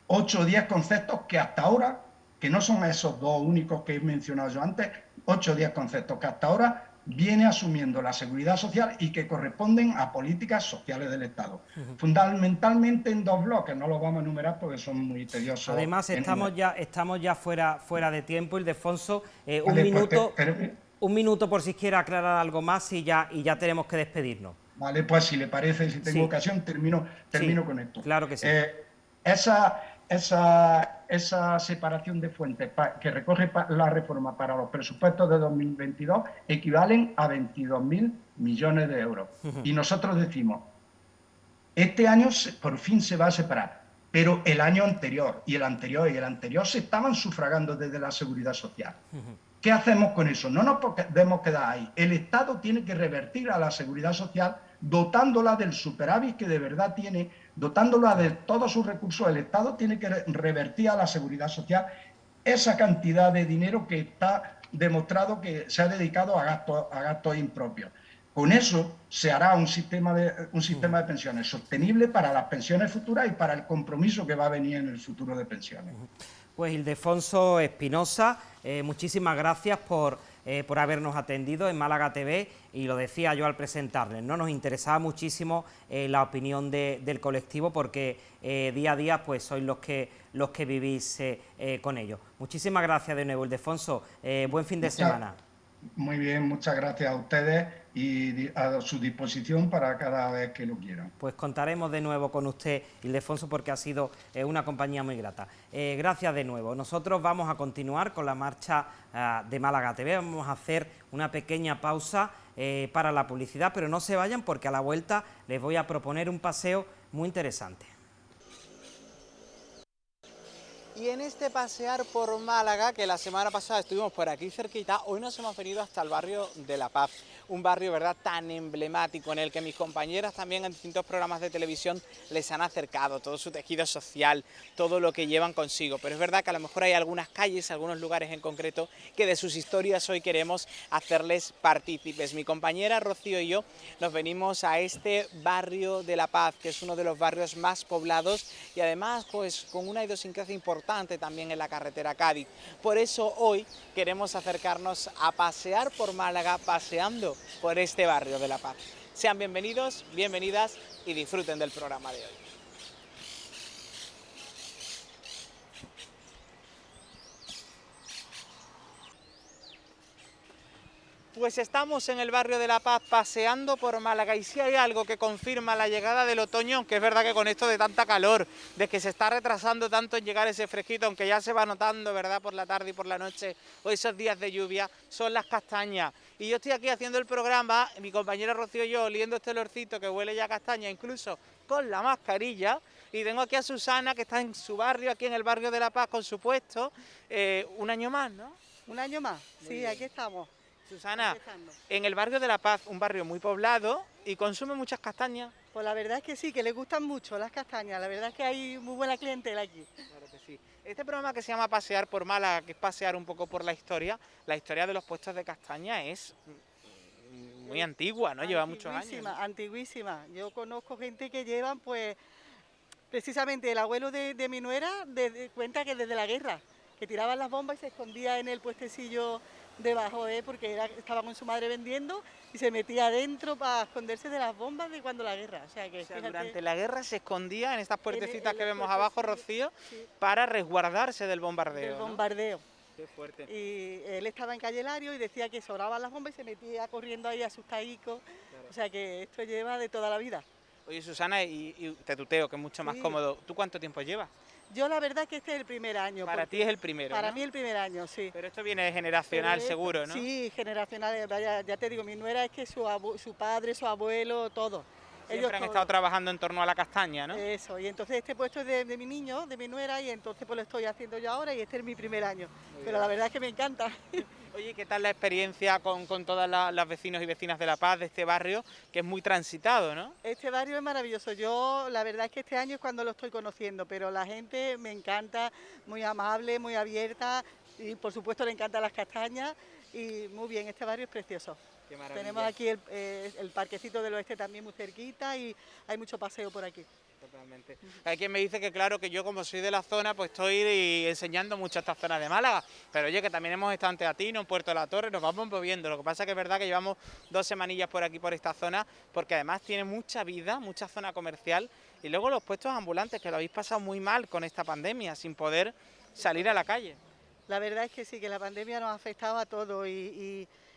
8 o 10 conceptos que hasta ahora, que no son esos dos únicos que he mencionado yo antes, 8 o 10 conceptos que hasta ahora viene asumiendo la Seguridad Social y que corresponden a políticas sociales del Estado. Fundamentalmente en dos bloques, no los vamos a enumerar porque son muy tediosos. Además, estamos ya fuera de tiempo, Ildefonso. Un minuto por si quiere aclarar algo más y ya tenemos que despedirnos. Vale, pues si le parece, si tengo ocasión, termino con esto. Claro que sí. Esa separación de fuentes que recoge la reforma para los presupuestos de 2022 equivalen a 22.000 millones de euros. Y nosotros decimos, este año por fin se va a separar, pero el año anterior y el anterior se estaban sufragando desde la Seguridad Social. ¿Qué hacemos con eso? No nos podemos quedar ahí. El Estado tiene que revertir a la Seguridad Social dotándola del superávit que de verdad tiene, dotándola de todos sus recursos. El Estado tiene que revertir a la Seguridad Social esa cantidad de dinero que está demostrado que se ha dedicado a gastos impropios. Con eso se hará un sistema de pensiones sostenible para las pensiones futuras y para el compromiso que va a venir en el futuro de pensiones. Pues Ildefonso Espinosa, muchísimas gracias por habernos atendido en Málaga TV, y lo decía yo al presentarles, ¿no? Nos interesaba muchísimo la opinión del colectivo, porque día a día pues sois los que vivís con ello. Muchísimas gracias de nuevo, Ildefonso, buen fin de semana. Muy bien, muchas gracias a ustedes y a su disposición para cada vez que lo quieran. Pues contaremos de nuevo con usted, Ildefonso, porque ha sido una compañía muy grata. Gracias de nuevo. Nosotros vamos a continuar con la marcha de Málaga TV. Vamos a hacer una pequeña pausa para la publicidad, pero no se vayan porque a la vuelta les voy a proponer un paseo muy interesante. Y en este pasear por Málaga, que la semana pasada estuvimos por aquí cerquita, hoy nos hemos venido hasta el barrio de La Paz, un barrio, ¿verdad?, tan emblemático en el que mis compañeras también en distintos programas de televisión les han acercado todo su tejido social, todo lo que llevan consigo. Pero es verdad que a lo mejor hay algunas calles, algunos lugares en concreto que de sus historias hoy queremos hacerles partícipes. Mi compañera Rocío y yo nos venimos a este barrio de La Paz, que es uno de los barrios más poblados y además pues con una idiosincrasia importante también en la carretera Cádiz. Por eso hoy queremos acercarnos a pasear por Málaga, paseando por este barrio de La Paz. Sean bienvenidos, bienvenidas y disfruten del programa de hoy. Pues estamos en el barrio de La Paz paseando por Málaga y si hay algo que confirma la llegada del otoño, aunque es verdad que con esto de tanta calor, de que se está retrasando tanto en llegar ese fresquito, aunque ya se va notando, ¿verdad?, por la tarde y por la noche o esos días de lluvia, son las castañas. Y yo estoy aquí haciendo el programa, mi compañera Rocío y yo, oliendo este olorcito que huele ya a castaña, incluso con la mascarilla, y tengo aquí a Susana, que está en su barrio, aquí en el barrio de La Paz, con su puesto, un año más, ¿no? Un año más, sí, aquí estamos. Susana, en el barrio de La Paz, un barrio muy poblado y consume muchas castañas. Pues la verdad es que sí, que les gustan mucho las castañas, la verdad es que hay muy buena clientela aquí. Claro que sí. Este programa que se llama Pasear por Málaga, que es pasear un poco por la historia de los puestos de castaña es muy antigua, ¿no? Lleva muchos años, ¿no? Antiguísima. Yo conozco gente que llevan, pues, precisamente el abuelo de mi nuera cuenta que desde la guerra, que tiraban las bombas y se escondía en el puestecillo debajo, porque estaba con su madre vendiendo y se metía adentro para esconderse de las bombas de cuando la guerra. O sea, durante la guerra se escondía en estas puertecitas que vemos abajo, Rocío, sí, para resguardarse del bombardeo. Del bombardeo. ¿No? Qué fuerte. Y él estaba en Calle Lario y decía que sobraban las bombas y se metía corriendo ahí asustadico. Claro. O sea que esto lleva de toda la vida. Oye, Susana, y te tuteo, que es mucho más cómodo. ¿Tú cuánto tiempo llevas? Yo la verdad es que este es el primer año. Para ti es el primero, Para ¿no? mí el primer año, sí. Pero esto viene de generacional seguro, ¿no? Sí, generacional, ya te digo, mi nuera es que su padre, su abuelo, todo. Siempre han estado trabajando en torno a la castaña, ¿no? Eso, y entonces este puesto es de mi niño, de mi nuera, y entonces pues lo estoy haciendo yo ahora y este es mi primer año. Pero la verdad es que me encanta. Oye, ¿qué tal la experiencia con todas las vecinos y vecinas de La Paz, de este barrio, que es muy transitado, ¿no? Este barrio es maravilloso. Yo, la verdad es que este año es cuando lo estoy conociendo, pero la gente me encanta, muy amable, muy abierta, y por supuesto le encantan las castañas, y muy bien, este barrio es precioso. Qué maravilla. Tenemos aquí el parquecito del oeste también muy cerquita y hay mucho paseo por aquí. Totalmente. Hay quien me dice que claro, que yo como soy de la zona, pues estoy enseñando mucho esta zona de Málaga, pero oye, que también hemos estado en Teatino, en Puerto de la Torre, nos vamos moviendo. Lo que pasa que es verdad que llevamos 2 semanillas por aquí, por esta zona, porque además tiene mucha vida, mucha zona comercial, y luego los puestos ambulantes, que lo habéis pasado muy mal con esta pandemia, sin poder salir a la calle. La verdad es que sí, que la pandemia nos ha afectado a todos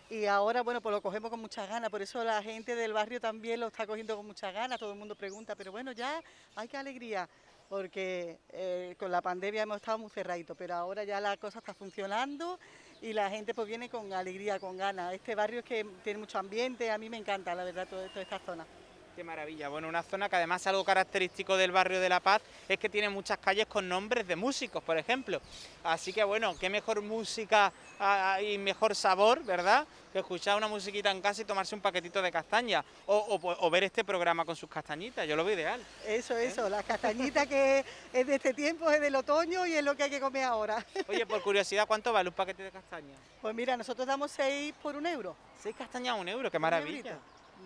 y ahora, bueno, pues lo cogemos con muchas ganas, por eso la gente del barrio también lo está cogiendo con muchas ganas, todo el mundo pregunta, pero bueno, ya, ¡ay, qué alegría! Porque con la pandemia hemos estado muy cerraditos, pero ahora ya la cosa está funcionando y la gente pues viene con alegría, con ganas. Este barrio es que tiene mucho ambiente, a mí me encanta, la verdad, toda esta zona. Qué maravilla. Bueno, una zona que además algo característico del barrio de La Paz es que tiene muchas calles con nombres de músicos, por ejemplo. Así que bueno, qué mejor música y mejor sabor, ¿verdad?, que escuchar una musiquita en casa y tomarse un paquetito de castaña o ver este programa con sus castañitas. Yo lo veo ideal. Eso, las castañitas que es de este tiempo, es del otoño y es lo que hay que comer ahora. Oye, por curiosidad, ¿cuánto vale un paquete de castaña? Pues mira, nosotros damos 6 por 1 euro. 6 castañas a 1 euro, qué maravilla.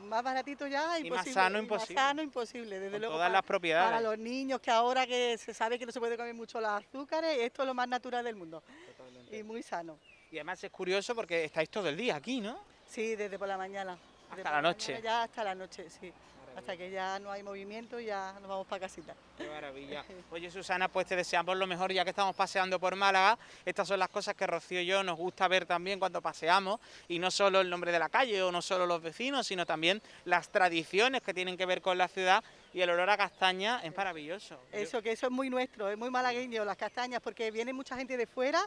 Más baratito ya, y imposible. Más sano, imposible. Más sano, imposible. Desde luego, todas las propiedades. Para los niños, que ahora que se sabe que no se puede comer mucho los azúcares, esto es lo más natural del mundo. Totalmente. Y muy sano. Y además es curioso porque estáis todo el día aquí, ¿no? Sí, desde por la mañana. Hasta la noche. Ya hasta la noche, sí. hasta que ya no hay movimiento y ya nos vamos para casita. Qué maravilla. Oye, Susana, pues te deseamos lo mejor ya que estamos paseando por Málaga. Estas son las cosas que Rocío y yo nos gusta ver también cuando paseamos, y no solo el nombre de la calle o no solo los vecinos, sino también las tradiciones que tienen que ver con la ciudad, y el olor a castaña es maravilloso. Eso, que eso es muy nuestro, es muy malagueño, las castañas, porque viene mucha gente de fuera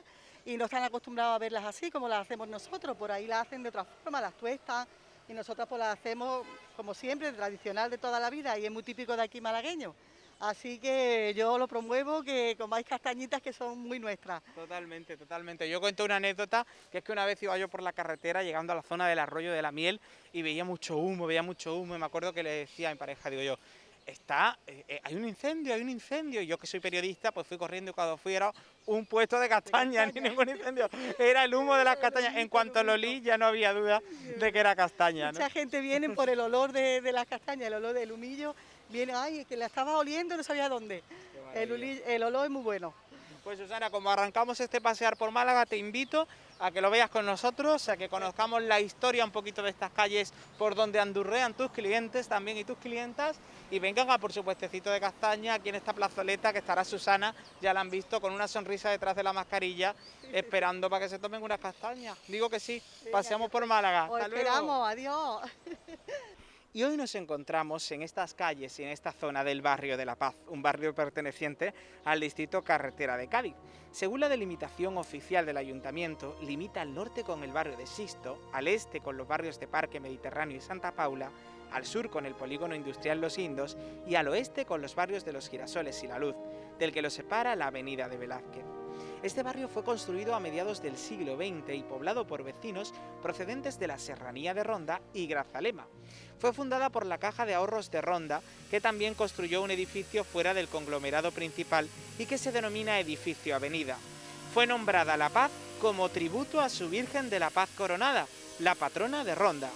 y no están acostumbrados a verlas así como las hacemos nosotros. Por ahí las hacen de otra forma, las tuestan, y nosotros pues las hacemos como siempre, tradicional de toda la vida, y es muy típico de aquí malagueño. Así que yo lo promuevo, que comáis castañitas que son muy nuestras. Totalmente, totalmente. Yo cuento una anécdota, que es que una vez iba yo por la carretera llegando a la zona del Arroyo de la Miel y veía mucho humo, y me acuerdo que le decía a mi pareja, digo yo, hay un incendio, y yo que soy periodista pues fui corriendo, y cuando fui era un puesto de castañas, ni ningún incendio, era el humo de las castañas. En cuanto lo olí ya no había duda de que era castaña, ¿no? Mucha gente viene por el olor de las castañas, el olor del humillo, viene, ay, que la estaba oliendo, no sabía dónde. El olor es muy bueno. Pues Susana, como arrancamos este pasear por Málaga, te invito a que lo veas con nosotros, a que conozcamos la historia un poquito de estas calles por donde andurrean tus clientes también y tus clientas, y vengan a por su puestecito de castaña aquí en esta plazoleta que estará Susana, ya la han visto, con una sonrisa detrás de la mascarilla, esperando para que se tomen unas castañas. Digo que sí, paseamos por Málaga. Os Hasta luego. esperamos, adiós. Y hoy nos encontramos en estas calles y en esta zona del barrio de La Paz, un barrio perteneciente al distrito Carretera de Cádiz. Según la delimitación oficial del ayuntamiento, limita al norte con el barrio de Sisto, al este con los barrios de Parque Mediterráneo y Santa Paula, al sur con el polígono industrial Los Indos y al oeste con los barrios de Los Girasoles y La Luz, del que lo separa la avenida de Velázquez. Este barrio fue construido a mediados del siglo XX y poblado por vecinos procedentes de la Serranía de Ronda y Grazalema. Fue fundada por la Caja de Ahorros de Ronda, que también construyó un edificio fuera del conglomerado principal y que se denomina Edificio Avenida. Fue nombrada La Paz como tributo a su Virgen de la Paz Coronada, la patrona de Ronda.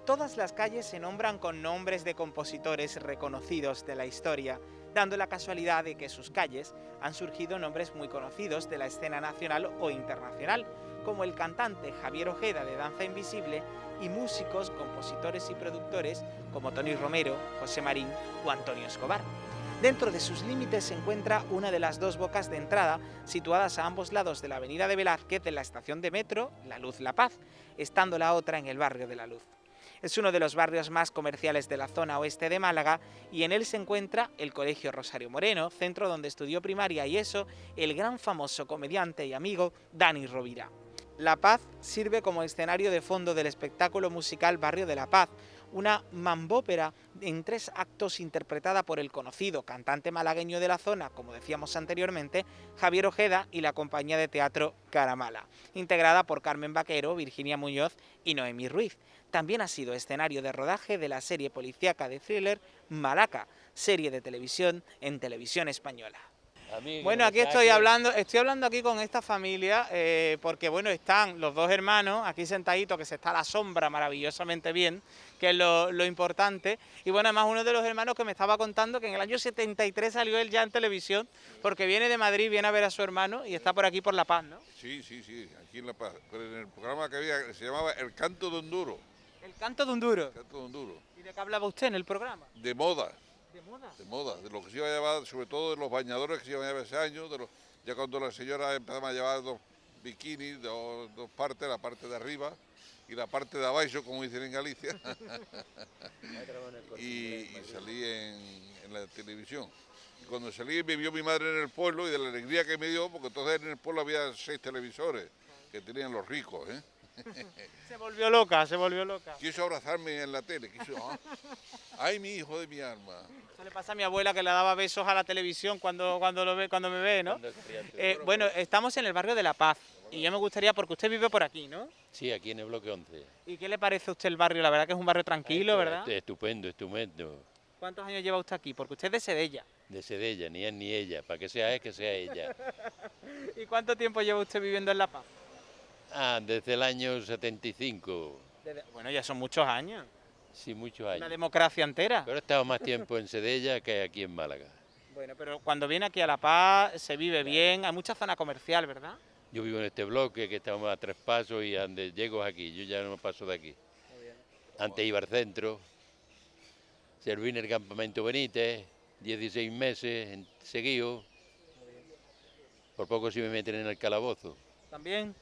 Todas las calles se nombran con nombres de compositores reconocidos de la historia, dando la casualidad de que sus calles han surgido nombres muy conocidos de la escena nacional o internacional, como el cantante Javier Ojeda de Danza Invisible y músicos, compositores y productores como Tony Romero, José Marín o Antonio Escobar. Dentro de sus límites se encuentra una de las dos bocas de entrada situadas a ambos lados de la avenida de Velázquez de la estación de metro La Luz La Paz, estando la otra en el barrio de La Luz. Es uno de los barrios más comerciales de la zona oeste de Málaga y en él se encuentra el Colegio Rosario Moreno, centro donde estudió primaria y ESO el gran famoso comediante y amigo Dani Rovira. La Paz sirve como escenario de fondo del espectáculo musical Barrio de la Paz, una mambópera en 3 actos interpretada por el conocido cantante malagueño de la zona, como decíamos anteriormente, Javier Ojeda, y la compañía de teatro Caramala, integrada por Carmen Vaquero, Virginia Muñoz y Noemí Ruiz. También ha sido escenario de rodaje de la serie policíaca de thriller Malaca, serie de televisión en Televisión Española. Bueno, aquí estoy hablando aquí con esta familia, porque bueno, están los dos hermanos aquí sentaditos, que se está a la sombra maravillosamente bien, que es lo importante. Y bueno, además uno de los hermanos que me estaba contando que en el año 73 salió él ya en televisión, porque viene de Madrid, viene a ver a su hermano y está por aquí por La Paz, ¿no? Sí, aquí en La Paz, pero en el programa que había, se llamaba El Canto de Honduro. El Canto de Honduro. El Canto de Honduro. ¿Y de qué hablaba usted en el programa? De moda. ¿De moda? De moda, de lo que se iba a llevar, sobre todo de los bañadores que se iban a llevar ese año, ya cuando las señoras empezaban a llevar 2 bikinis, dos partes, la parte de arriba y la parte de abajo, como dicen en Galicia, y salí en la televisión. Y cuando salí me vio mi madre en el pueblo y de la alegría que me dio, porque entonces en el pueblo había 6 televisores que tenían los ricos, ¿eh? Se volvió loca, se volvió loca. Quiso abrazarme en la tele, ¡ay, mi hijo de mi alma! Eso le pasa a mi abuela, que le daba besos a la televisión cuando me ve, ¿no? Bueno, estamos en el barrio de La Paz y yo me gustaría, porque usted vive por aquí, ¿no? Sí, aquí en el bloque 11. ¿Y qué le parece a usted el barrio? La verdad que es un barrio tranquilo, ¿verdad? Estupendo, estupendo. ¿Cuántos años lleva usted aquí? Porque usted es de Sedella. De Sedella, ni él ni ella, para que sea él, que sea ella. ¿Y cuánto tiempo lleva usted viviendo en La Paz? Desde el año 75. Bueno, ya son muchos años. Sí, muchos años. Una democracia entera. Pero he estado más tiempo en Sedella que aquí en Málaga. Bueno, pero cuando viene aquí a La Paz se vive bien, hay mucha zona comercial, ¿verdad? Yo vivo en este bloque, que estamos a 3 pasos y donde llego aquí, yo ya no paso de aquí. Antes iba al centro, serví en el campamento Benítez, 16 meses seguidos. Por poco si me meten en el calabozo, ¿También?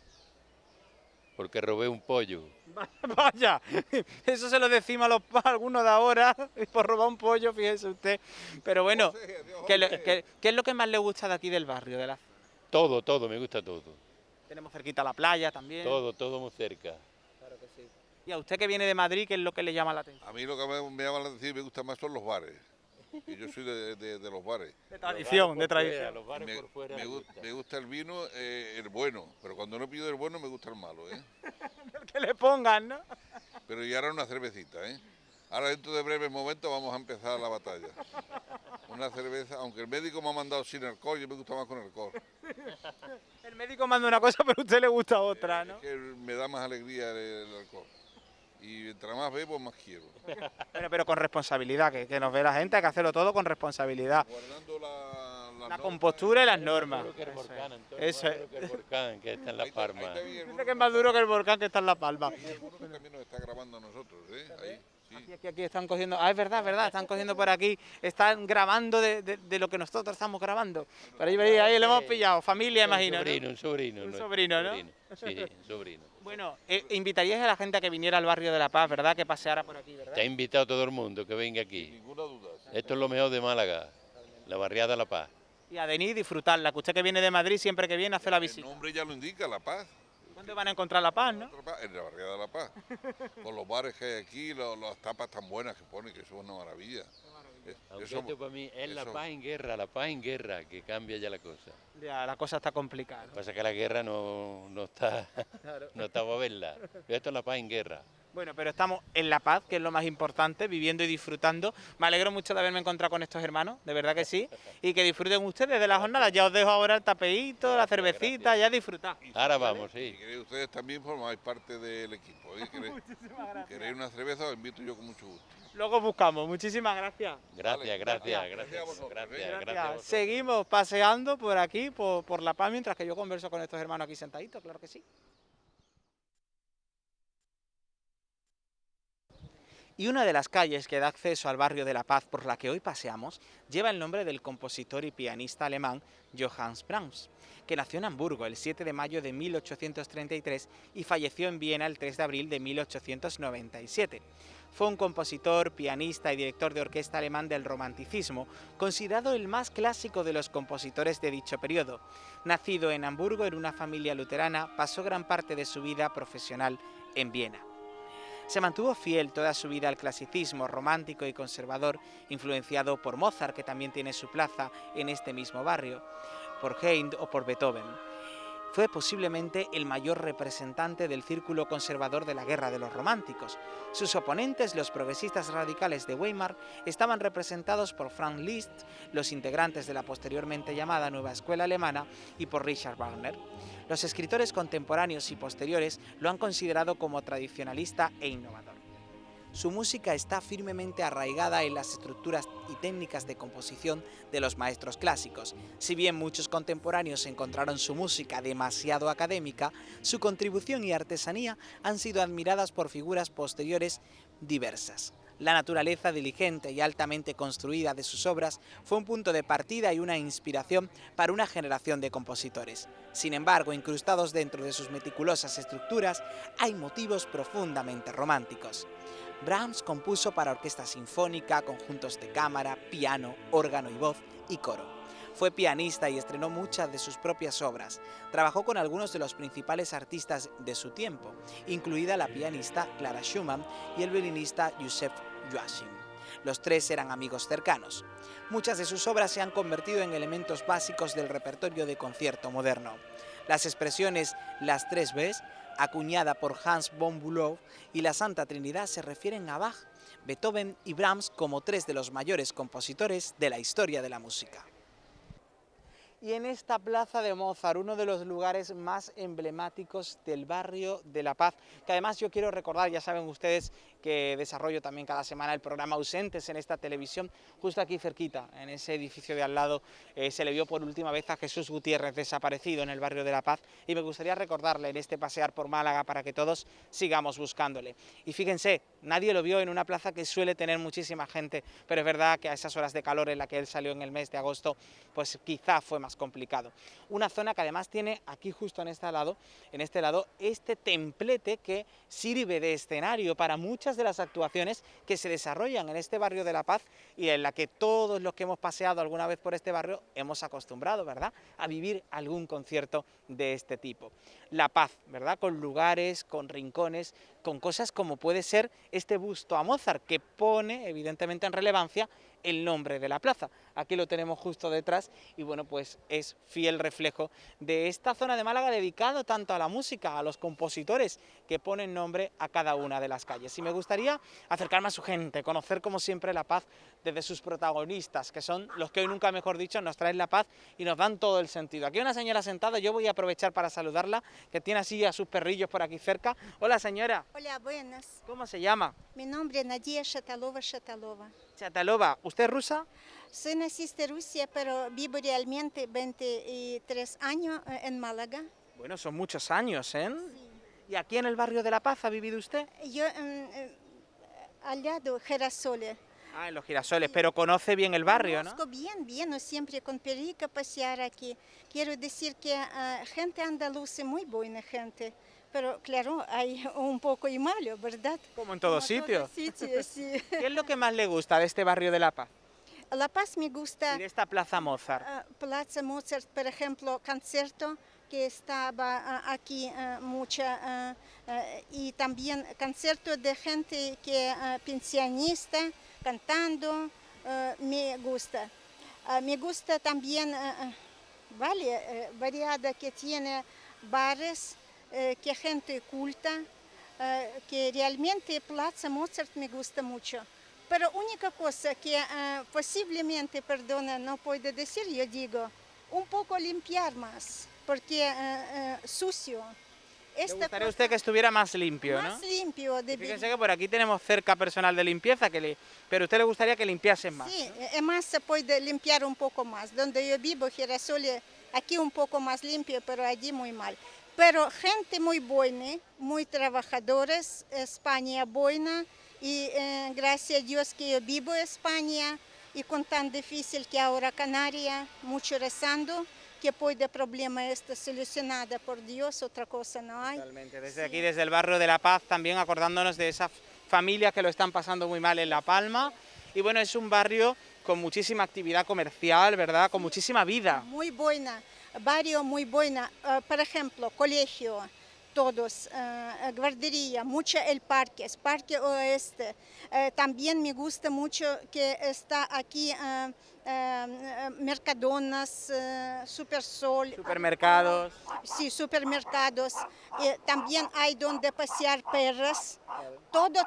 porque robé un pollo. Vaya, eso se lo decimos a algunos de ahora, por robar un pollo, fíjese usted. Pero bueno, ¿qué es lo que más le gusta de aquí del barrio? Todo, me gusta todo. Tenemos cerquita la playa también. Todo muy cerca. Claro que sí. Y a usted que viene de Madrid, ¿qué es lo que le llama la atención? A mí lo que me llama la atención y me gusta más son los bares. Y yo soy de los bares. De tradición, de tradición. Los bares por fuera Me gusta el vino, el bueno, pero cuando no pido el bueno me gusta el malo, ¿eh? El que le pongan, ¿no? Pero y ahora una cervecita, ¿eh? Ahora dentro de breves momentos vamos a empezar la batalla. Una cerveza, aunque el médico me ha mandado sin alcohol, yo me gusta más con alcohol. El médico manda una cosa, pero a usted le gusta otra, ¿no? Es que me da más alegría el alcohol. Y mientras más bebo, más quiero. Bueno, pero con responsabilidad, que nos ve la gente, hay que hacerlo todo con responsabilidad. Guardando La compostura y las normas. Más duro que el volcán, Antonio, Eso más es. duro que el volcán, que está en Las Palmas. Dice que es más duro que el volcán que está en La Palma. Hay algunos que también nos está grabando a nosotros, ¿eh? Ahí, sí. Aquí están cogiendo, es verdad, están cogiendo por aquí, están grabando de lo que nosotros estamos grabando. Por ahí lo hemos pillado, familia, imagino, ¿no? Un sobrino. Un sobrino, ¿no? Sí, un sobrino. Bueno, invitaríais a la gente a que viniera al barrio de La Paz, ¿verdad? Que paseara por aquí, ¿verdad? Te ha invitado todo el mundo que venga aquí. Ninguna duda. Esto es lo mejor de Málaga, la barriada La Paz. Y a venir y disfrutarla, que usted que viene de Madrid, siempre que viene hace la El visita. nombre ya lo indica, La Paz. ¿Dónde van a encontrar La Paz, no? En la barriada de La Paz. Con los bares que hay aquí, las tapas tan buenas que ponen, que son una maravilla. Aunque Eso- esto para mí es la eso- paz en guerra, que cambia ya la cosa. Ya, la cosa está complicada, Lo ¿no? que pasa es que la guerra no está, no está para verla. Pero esto es la paz en guerra. Bueno, pero estamos en La Paz, que es lo más importante, viviendo y disfrutando. Me alegro mucho de haberme encontrado con estos hermanos, de verdad que sí. Y que disfruten ustedes de la jornada. Ya os dejo ahora el tapeíto, la cervecita, ya disfrutar. Ahora vamos, Si sí. queréis ustedes también formáis parte del equipo. ¿Eh? ¿Queréis una cerveza? Os invito yo con mucho gusto. Luego buscamos. Muchísimas gracias. Gracias. Gracias a vosotros, ¿eh? Gracias. Seguimos paseando por aquí, por La Paz, mientras que yo converso con estos hermanos aquí sentaditos, claro que sí. Y una de las calles que da acceso al barrio de La Paz por la que hoy paseamos lleva el nombre del compositor y pianista alemán Johannes Brahms, que nació en Hamburgo el 7 de mayo de 1833 y falleció en Viena el 3 de abril de 1897. Fue un compositor, pianista y director de orquesta alemán del romanticismo, considerado el más clásico de los compositores de dicho periodo. Nacido en Hamburgo en una familia luterana, pasó gran parte de su vida profesional en Viena. Se mantuvo fiel toda su vida al clasicismo romántico y conservador, influenciado por Mozart, que también tiene su plaza en este mismo barrio, por Haydn o por Beethoven. Fue posiblemente el mayor representante del círculo conservador de la Guerra de los Románticos. Sus oponentes, los progresistas radicales de Weimar, estaban representados por Franz Liszt, los integrantes de la posteriormente llamada Nueva Escuela Alemana, y por Richard Wagner. Los escritores contemporáneos y posteriores lo han considerado como tradicionalista e innovador. Su música está firmemente arraigada en las estructuras y técnicas de composición de los maestros clásicos. Si bien muchos contemporáneos encontraron su música demasiado académica, su contribución y artesanía han sido admiradas por figuras posteriores diversas. La naturaleza diligente y altamente construida de sus obras fue un punto de partida y una inspiración para una generación de compositores. Sin embargo, incrustados dentro de sus meticulosas estructuras, hay motivos profundamente románticos. Brahms compuso para orquesta sinfónica, conjuntos de cámara, piano, órgano y voz y coro. Fue pianista y estrenó muchas de sus propias obras. Trabajó con algunos de los principales artistas de su tiempo, incluida la pianista Clara Schumann y el violinista Joseph Joachim. Los tres eran amigos cercanos. Muchas de sus obras se han convertido en elementos básicos del repertorio de concierto moderno. Las expresiones «las tres Bs», acuñada por Hans von Bülow, y la Santa Trinidad se refieren a Bach, Beethoven y Brahms como tres de los mayores compositores de la historia de la música. y en esta plaza de Mozart, uno de los lugares más emblemáticos del barrio de La Paz, que además yo quiero recordar, ya saben ustedes que desarrollo también cada semana el programa Ausentes en esta televisión, justo aquí cerquita, en ese edificio de al lado, se le vio por última vez a Jesús Gutiérrez desaparecido en el barrio de La Paz, y me gustaría recordarle en este pasear por Málaga para que todos sigamos buscándole. Y fíjense, nadie lo vio en una plaza que suele tener muchísima gente, pero es verdad que a esas horas de calor en la que él salió en el mes de agosto, pues quizá fue más complicado. Una zona que además tiene aquí justo en este lado, este templete que sirve de escenario para muchas de las actuaciones que se desarrollan en este barrio de La Paz y en la que todos los que hemos paseado alguna vez por este barrio hemos acostumbrado, ¿verdad?, a vivir algún concierto de este tipo. La Paz, ¿verdad?, con lugares, con rincones, con cosas como puede ser este busto a Mozart, que pone evidentemente en relevancia el nombre de la plaza. Aquí lo tenemos justo detrás y bueno, pues es fiel reflejo de esta zona de Málaga dedicado tanto a la música, a los compositores que ponen nombre a cada una de las calles. Y me gustaría acercarme a su gente, conocer como siempre La Paz desde sus protagonistas, que son los que hoy nunca mejor dicho nos traen la paz y nos dan todo el sentido. Aquí hay una señora sentada, yo voy a aprovechar para saludarla, que tiene así a sus perrillos por aquí cerca. Hola señora. Hola, buenas. ¿Cómo se llama? Mi nombre es Nadia Shatalova Shatalova. Shatalova, ¿usted es rusa? Soy nacida en Rusia, pero vivo realmente 23 años en Málaga. Bueno, son muchos años, ¿eh? Sí. ¿Y aquí en el barrio de La Paz ha vivido usted? Yo al lado, Girasoles. Ah, en los Girasoles, pero conoce bien el barrio, ¿no? Conozco bien, no siempre con Perica pasear aquí. Quiero decir que gente andaluza, muy buena gente, pero claro, hay un poco y malo, ¿verdad? Como en todo sitio. Sí. ¿Qué es lo que más le gusta de este barrio de La Paz? La Paz me gusta. Y de esta Plaza Mozart. Plaza Mozart, por ejemplo, concierto que estaba aquí mucha, y también concierto de gente que pensionista cantando, me gusta. Me gusta también, variada, que tiene bares, que gente culta, que realmente Plaza Mozart me gusta mucho. Pero única cosa que posiblemente, perdona, no puedo decir, yo digo, un poco limpiar más, porque sucio. ¿Le gustaría a usted que estuviera más limpio, más limpio. Fíjense que por aquí tenemos cerca personal de limpieza, pero a usted le gustaría que limpiasen más. Sí, más se puede limpiar un poco más. Donde yo vivo, Girasoles, aquí un poco más limpio, pero allí muy mal. Pero gente muy buena, muy trabajadores, España buena, y gracias a Dios que yo vivo en España, y con tan difícil que ahora Canarias, mucho rezando, que puede problema este solucionado por Dios, otra cosa no hay. Totalmente, desde aquí, desde el barrio de La Paz, también acordándonos de esas familias que lo están pasando muy mal en La Palma, y bueno, es un barrio con muchísima actividad comercial, ¿verdad?, con muchísima vida. Muy buena, barrio muy buena, por ejemplo, colegio, todos, guardería, mucho el parque oeste. También me gusta mucho que está aquí Mercadonas, Supersol. Supermercados. Sí, supermercados. También hay donde pasear perros. Todo.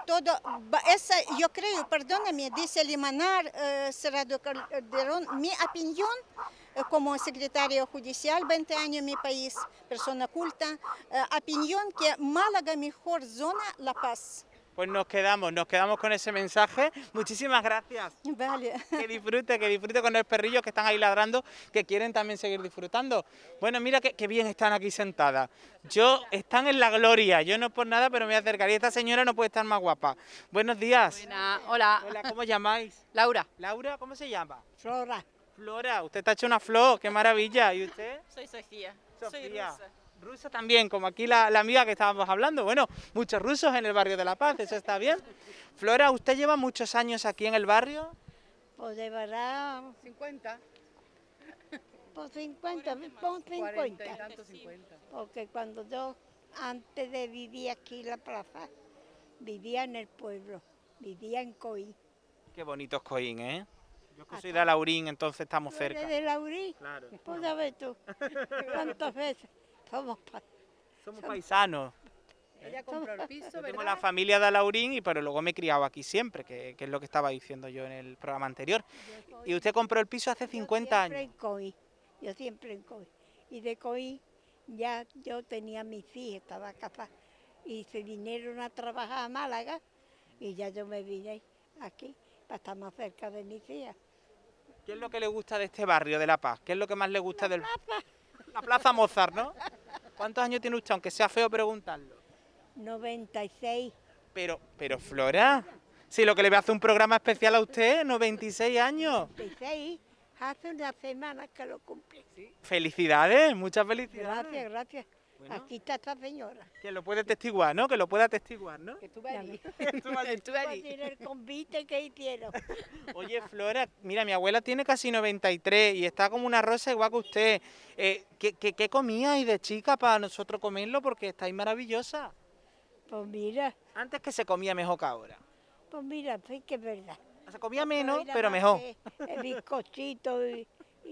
Esa, yo creo, perdóname, dice Limanar, Serrado Calderón, mi opinión, como secretario judicial, 20 años en mi país, persona culta, opinión que Málaga mejor zona, La Paz. Pues nos quedamos con ese mensaje. Muchísimas gracias. Vale. Que disfrute con los perrillos que están ahí ladrando, que quieren también seguir disfrutando. Bueno, mira qué bien están aquí sentadas. Están en la gloria. Yo no por nada, pero me acercaría. Esta señora no puede estar más guapa. Buenos días. Buena, hola. Hola, ¿cómo llamáis? Laura. Laura, ¿cómo se llama? Flora. Flora, usted está hecho una flor, qué maravilla. ¿Y usted? Soy Sofía. Sofía. Soy rusa. Rusa también, como aquí la amiga que estábamos hablando. Bueno, muchos rusos en el barrio de La Paz, eso está bien. Flora, ¿usted lleva muchos años aquí en el barrio? Pues de verdad, 50. pues 50, pon 50. 40 y tanto, 50. Porque cuando yo, antes de vivir aquí en la plaza, vivía en el pueblo, vivía en Coín. Qué bonito es Coín, ¿eh? Yo que soy de Alaurín, entonces estamos ¿Tú eres cerca. de Alaurín? Claro. Pues ya ves tú, ¿cuántas veces? Somos paisanos. Ella compró el piso, Yo ¿verdad? tengo la familia de Alaurín, pero luego me he criado aquí siempre, que es lo que estaba diciendo yo en el programa anterior. Y usted compró el piso hace 50 Siempre años. en Coín. yo siempre en Coín. Y de Coín ya yo tenía mis hijas, estaba casada, y se vinieron a trabajar a Málaga, y ya yo me vine aquí para estar más cerca de mis hijas. ¿Qué es lo que le gusta de este barrio de La Paz? ¿Qué es lo que más le gusta del...? La Plaza Mozart, ¿no? ¿Cuántos años tiene usted, aunque sea feo preguntarlo? 96. Pero Flora, si lo que le voy a hacer un programa especial a usted, 96 años. 96, hace una semana que lo cumplí. Felicidades, muchas felicidades. Gracias, gracias. Bueno. Aquí está esta señora. Que lo puede testiguar, ¿no? Que lo pueda testiguar, ¿no? Que estuve allí. Estuve allí. En el convite que hicieron. Oye, Flora, mira, mi abuela tiene casi 93 y está como una rosa igual que usted. ¿Qué comíais de chica para nosotros comerlo? Porque estáis maravillosa. Pues mira. Antes que se comía mejor que ahora. Pues mira, sí que es verdad. Se comía menos, Era pero más mejor. El bizcochito y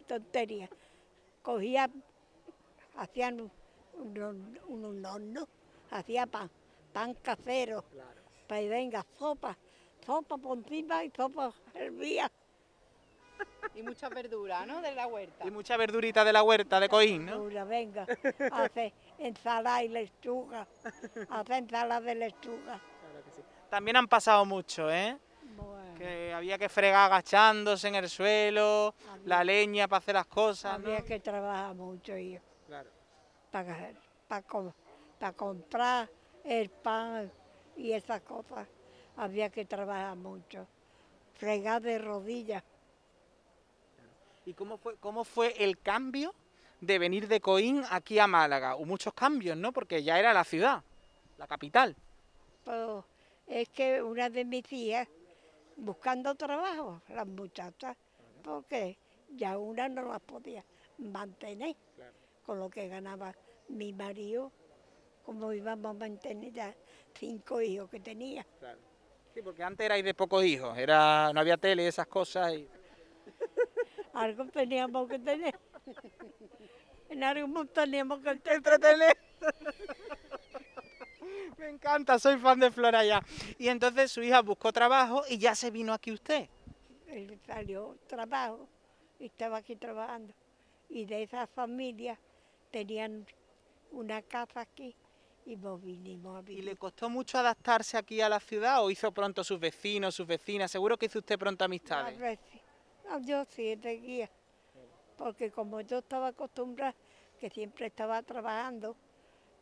tonterías. Cogía, hacían un horno, hacía pan casero. Pues venga, sopa por encima y sopa hervía. Y mucha verdura, ¿no? De la huerta. Y mucha verdurita de la huerta de Coín, ¿no? Verdura, venga, hace ensalada y lechuga, hace ensalada de lechuga. También han pasado mucho, ¿eh? Bueno, Que había que fregar agachándose en el suelo, la leña para hacer las cosas, ¿no? había que trabajar mucho yo, Claro. para comprar el pan y esas cosas. Había que trabajar mucho, fregar de rodillas. ¿Y cómo fue el cambio de venir de Coín aquí a Málaga? Hubo muchos cambios, ¿no? Porque ya era la ciudad, la capital. Pues es que una de mis hijas, buscando trabajo, las muchachas, porque ya una no las podía mantener con lo que ganaba mi marido, como íbamos a mantener ya 5 hijos que tenía. Sí, porque antes erais de pocos hijos, no había tele y esas cosas. Algo teníamos que tener. En algún momento teníamos que entretener. Me encanta, soy fan de Flora ya. Y entonces su hija buscó trabajo y ya se vino aquí usted. Él salió trabajo y estaba aquí trabajando. Y de esa familia tenían una casa aquí y nos vinimos a ¿Y vivir. le costó mucho adaptarse aquí a la ciudad o hizo pronto sus vecinos, sus vecinas? Seguro que hizo usted pronto amistades. A veces. No, yo sí seguía, porque como yo estaba acostumbrada, que siempre estaba trabajando,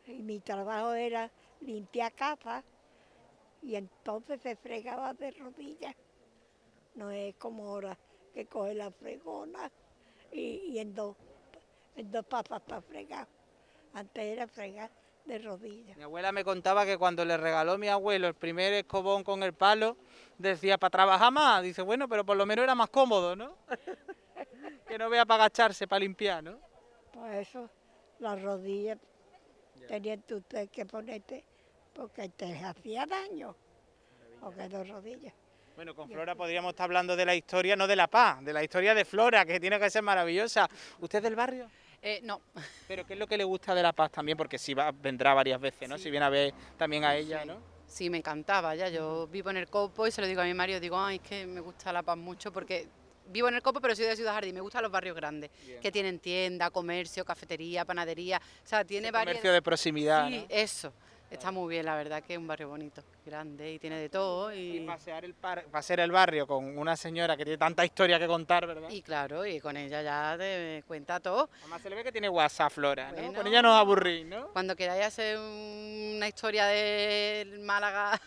y mi trabajo era limpiar casa, y entonces se fregaba de rodillas. No es como ahora que coge la fregona y en dos patas está fregado. Antes era fregar de rodillas. Mi abuela me contaba que cuando le regaló mi abuelo el primer escobón con el palo, decía, para trabajar más. Dice, bueno, pero por lo menos era más cómodo, ¿no? Que no vea para agacharse, para limpiar, ¿no? Pues eso, las rodillas tenían usted que ponerte, porque te hacía daño, porque dos rodillas. Bueno, con Flora podríamos estar hablando de la historia, no de La Paz, de la historia de Flora, que tiene que ser maravillosa. ¿Usted es del barrio? No. ¿Pero qué es lo que le gusta de La Paz también? Porque sí vendrá varias veces, ¿no? Sí. Si viene a ver también a ella, ¿no? Sí, me encantaba ya. Yo vivo en el Copo y se lo digo a mi marido, digo, ay, es que me gusta La Paz mucho porque vivo en el Copo, pero soy de Ciudad Jardín, me gustan los barrios grandes, que tienen tienda, comercio, cafetería, panadería, o sea, tiene varias... Comercio de proximidad, Sí, ¿no? eso. Está muy bien, la verdad que es un barrio bonito, grande y tiene de todo. Y pasear el barrio con una señora que tiene tanta historia que contar, ¿verdad? Y claro, y con ella ya te cuenta todo. Además se le ve que tiene WhatsApp, Flora, ¿no? Bueno, Con ella no os aburrís, ¿no? Cuando queráis hacer una historia de Málaga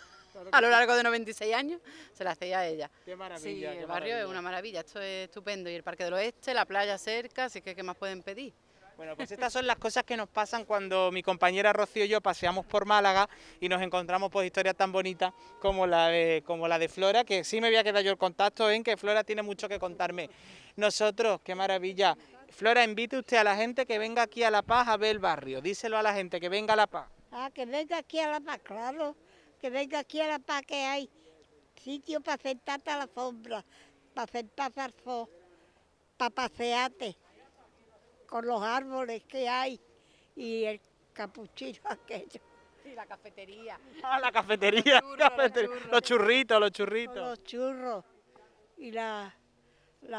a lo largo de 96 años, se la hacéis a ella. Qué maravilla. Sí, qué el barrio maravilla. es una maravilla, esto es estupendo. Y el Parque del Oeste, la playa cerca, así que ¿qué más pueden pedir? Bueno, pues estas son las cosas que nos pasan cuando mi compañera Rocío y yo paseamos por Málaga y nos encontramos pues historias tan bonitas como la de Flora, que sí me voy a quedar yo el contacto en que Flora tiene mucho que contarme. Nosotros, qué maravilla. Flora, invite usted a la gente que venga aquí a La Paz a ver el barrio. Díselo a la gente que venga a La Paz. Ah, que venga aquí a La Paz, claro, que venga aquí a La Paz, que hay sitio para sentarte a la sombra, para sentarte al sol, para pasearte con los árboles que hay y el capuchino aquello. Sí, la cafetería. Ah, la cafetería. Los churritos, los churritos. Los churros y la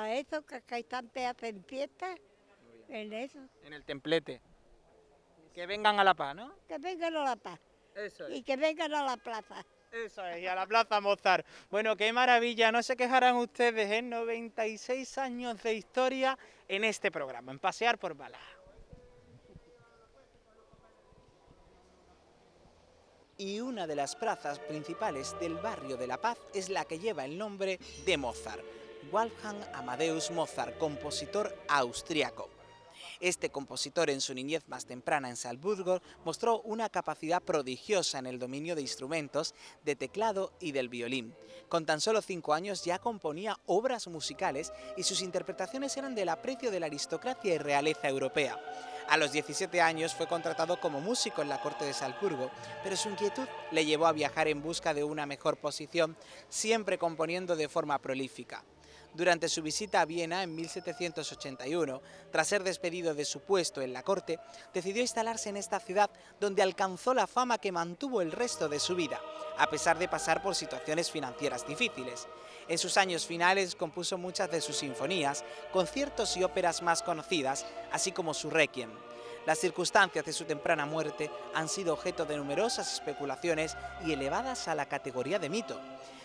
eso que acá están te hacen fiestas En eso. En el templete. Que vengan a La Paz, ¿no? Que vengan a La Paz. Eso es. Y que vengan a la plaza. Eso es, y a la Plaza Mozart. Bueno, qué maravilla, no se quejarán ustedes, ¿eh? 96 años de historia en este programa, en Pasear por Málaga. Y una de las plazas principales del barrio de La Paz es la que lleva el nombre de Mozart, Wolfgang Amadeus Mozart, compositor austriaco. Este compositor en su niñez más temprana en Salzburgo mostró una capacidad prodigiosa en el dominio de instrumentos, de teclado y del violín. Con tan solo 5 años ya componía obras musicales y sus interpretaciones eran del aprecio de la aristocracia y realeza europea. A los 17 años fue contratado como músico en la corte de Salzburgo, pero su inquietud le llevó a viajar en busca de una mejor posición, siempre componiendo de forma prolífica. Durante su visita a Viena en 1781, tras ser despedido de su puesto en la corte, decidió instalarse en esta ciudad donde alcanzó la fama que mantuvo el resto de su vida, a pesar de pasar por situaciones financieras difíciles. En sus años finales compuso muchas de sus sinfonías, conciertos y óperas más conocidas, así como su Requiem. Las circunstancias de su temprana muerte han sido objeto de numerosas especulaciones y elevadas a la categoría de mito.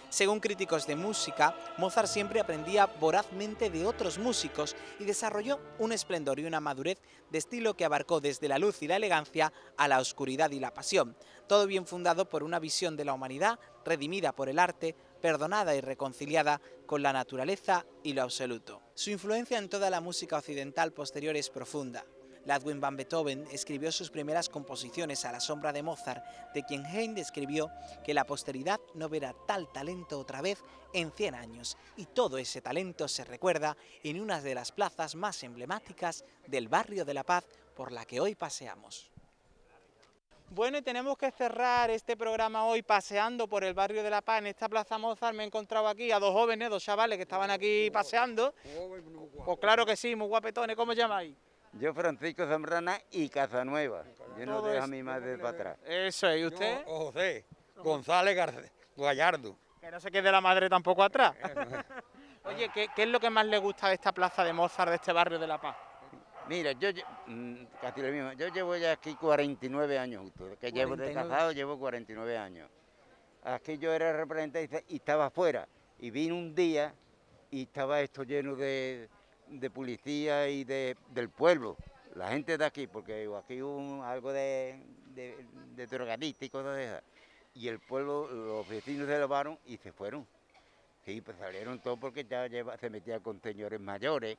Según críticos de música, Mozart siempre aprendía vorazmente de otros músicos y desarrolló un esplendor y una madurez de estilo que abarcó desde la luz y la elegancia a la oscuridad y la pasión, todo bien fundado por una visión de la humanidad redimida por el arte, perdonada y reconciliada con la naturaleza y lo absoluto. Su influencia en toda la música occidental posterior es profunda. Ludwig van Beethoven escribió sus primeras composiciones a la sombra de Mozart, de quien Heine escribió que la posteridad no verá tal talento otra vez en 100 años, y todo ese talento se recuerda en una de las plazas más emblemáticas del barrio de La Paz por la que hoy paseamos. Bueno, y tenemos que cerrar este programa hoy paseando por el barrio de La Paz, en esta Plaza Mozart. Me he encontrado aquí a dos jóvenes, dos chavales que estaban aquí paseando. Pues claro que sí, muy guapetones. ¿Cómo os llamáis? Yo, Francisco Zambrana y Casanueva. Yo no dejo a mi madre para atrás. Eso es, ¿y usted? Yo, José González Gallardo. Que no se quede la madre tampoco atrás. Oye, ¿qué es lo que más le gusta de esta plaza de Mozart, de este barrio de La Paz? Mira, casi lo mismo. Yo llevo ya aquí 49 años justo. Que llevo de casado, llevo 49 años. Aquí yo era representante y estaba afuera. Y vine un día y estaba esto lleno de policía y del pueblo, la gente de aquí, porque aquí hubo algo de drogadictos y cosas de esas. Y el pueblo, los vecinos se lavaron y se fueron. Sí, pues salieron todos porque ya se metían con señores mayores.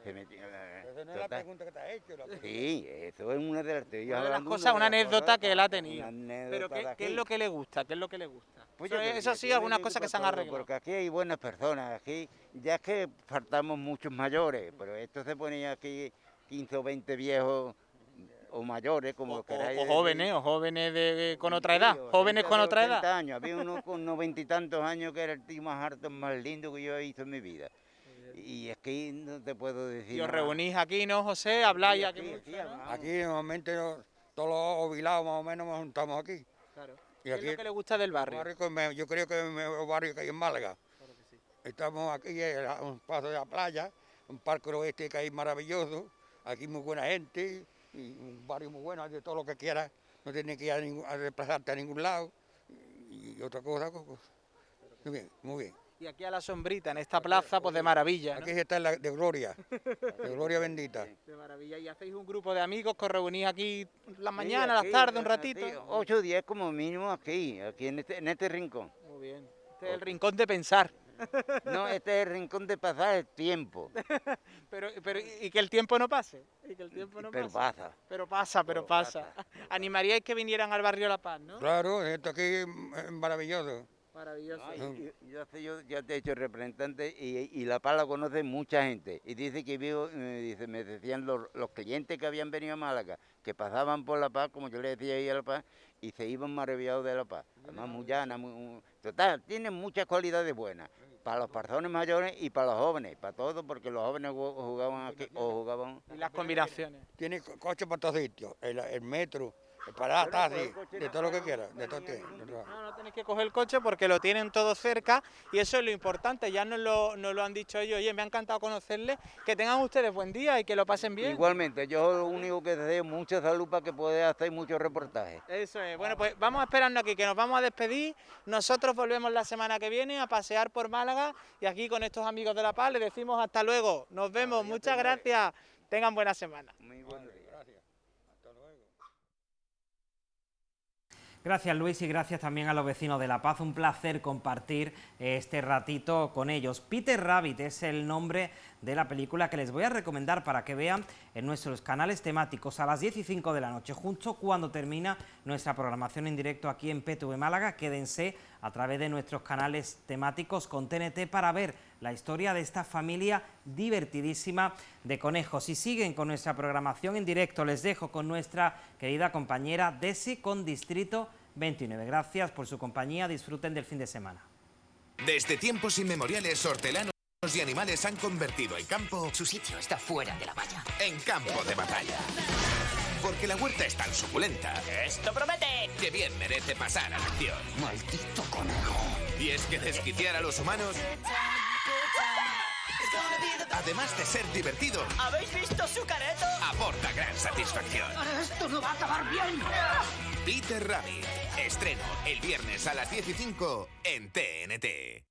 Esa no es la pregunta que te has hecho. Sí, eso es una de las teorías. Una de las cosas, una anécdota que él ha tenido. Pero ¿qué es lo que le gusta? ¿Qué es lo que le gusta? Pues eso sí, algunas cosas que se han arreglado. Porque aquí hay buenas personas, aquí ya es que faltamos muchos mayores, pero esto se ponía aquí 15 o 20 viejos o mayores, como lo queráis. O jóvenes con otra edad, jóvenes con otra edad. Años. Había uno con 90 y tantos años que era el tío más harto, más lindo que yo he visto en mi vida. Y es que no te puedo decir. Y os reunís aquí, ¿no, José? Habláis aquí. Aquí normalmente todos los jubilados más o menos nos juntamos aquí. Claro. ¿Qué es lo que le gusta del barrio? Yo creo que es el mejor barrio que hay en Málaga. Claro que sí. Estamos aquí a un paso de la playa, un parque oeste que hay maravilloso, aquí muy buena gente, y un barrio muy bueno, de todo lo que quieras, no tienes que ir a desplazarte a ningún lado, y otra cosa. Muy bien, muy bien. Y aquí a la sombrita, en esta plaza, pues de maravilla, ¿no? Aquí está de gloria, de gloria bendita. De maravilla. ¿Y hacéis un grupo de amigos que os reunís aquí las mañanas, las tardes, un ratito? 8 o 10 como mínimo aquí en este rincón. Muy bien. Este es el rincón de pensar. No, este es el rincón de pasar el tiempo. pero ¿y que el tiempo no pase? Pero pasa. Animaríais que vinieran al barrio La Paz, ¿no? Claro, esto aquí es maravilloso. Maravilloso. Yo ya te he hecho representante y La Paz la conoce mucha gente. Y dice que me decían los clientes que habían venido a Málaga, que pasaban por La Paz, como yo le decía ahí a La Paz, y se iban maravillados de La Paz. Además, muy llana, total, tiene muchas cualidades buenas. Para las personas mayores y para los jóvenes, para todos, porque los jóvenes jugaban aquí o jugaban. ¿Y las combinaciones? Tiene coches para todos sitios, el metro, Para taxi, de todo lo que quieras, de todo tiene. No tenéis que coger el coche porque lo tienen todo cerca y eso es lo importante, ya nos lo han dicho ellos. Oye, me ha encantado conocerles, que tengan ustedes buen día y que lo pasen bien. Igualmente, yo lo único que deseo mucha salud para que podáis hacer muchos reportajes. Eso es, bueno, pues vamos a esperarnos aquí, que nos vamos a despedir. Nosotros volvemos la semana que viene a pasear por Málaga y aquí con estos amigos de La Paz les decimos hasta luego. Nos vemos, muchas gracias, tengan buena semana. Muy buenos días. Gracias Luis y gracias también a los vecinos de La Paz, un placer compartir este ratito con ellos. Peter Rabbit es el nombre de la película que les voy a recomendar para que vean en nuestros canales temáticos a las 10:05 de la noche, justo cuando termina nuestra programación en directo aquí en PTV Málaga. Quédense a través de nuestros canales temáticos con TNT para ver la historia de esta familia divertidísima de conejos. Y siguen con nuestra programación en directo, les dejo con nuestra querida compañera Desi con Distrito 29. Gracias por su compañía, disfruten del fin de semana. Desde tiempos inmemoriales, hortelanos y animales han convertido el campo... Su sitio está fuera de la valla. ...en campo de batalla. Porque la huerta es tan suculenta... ¡Esto promete! ...que bien merece pasar a la acción. ¡Maldito conejo! Y es que desquiciar a los humanos... además de ser divertido... ¿Habéis visto su careto? ...aporta gran satisfacción. ¡Esto no va a acabar bien! Peter Rabbit. Estreno el viernes a las 10:05 en TNT.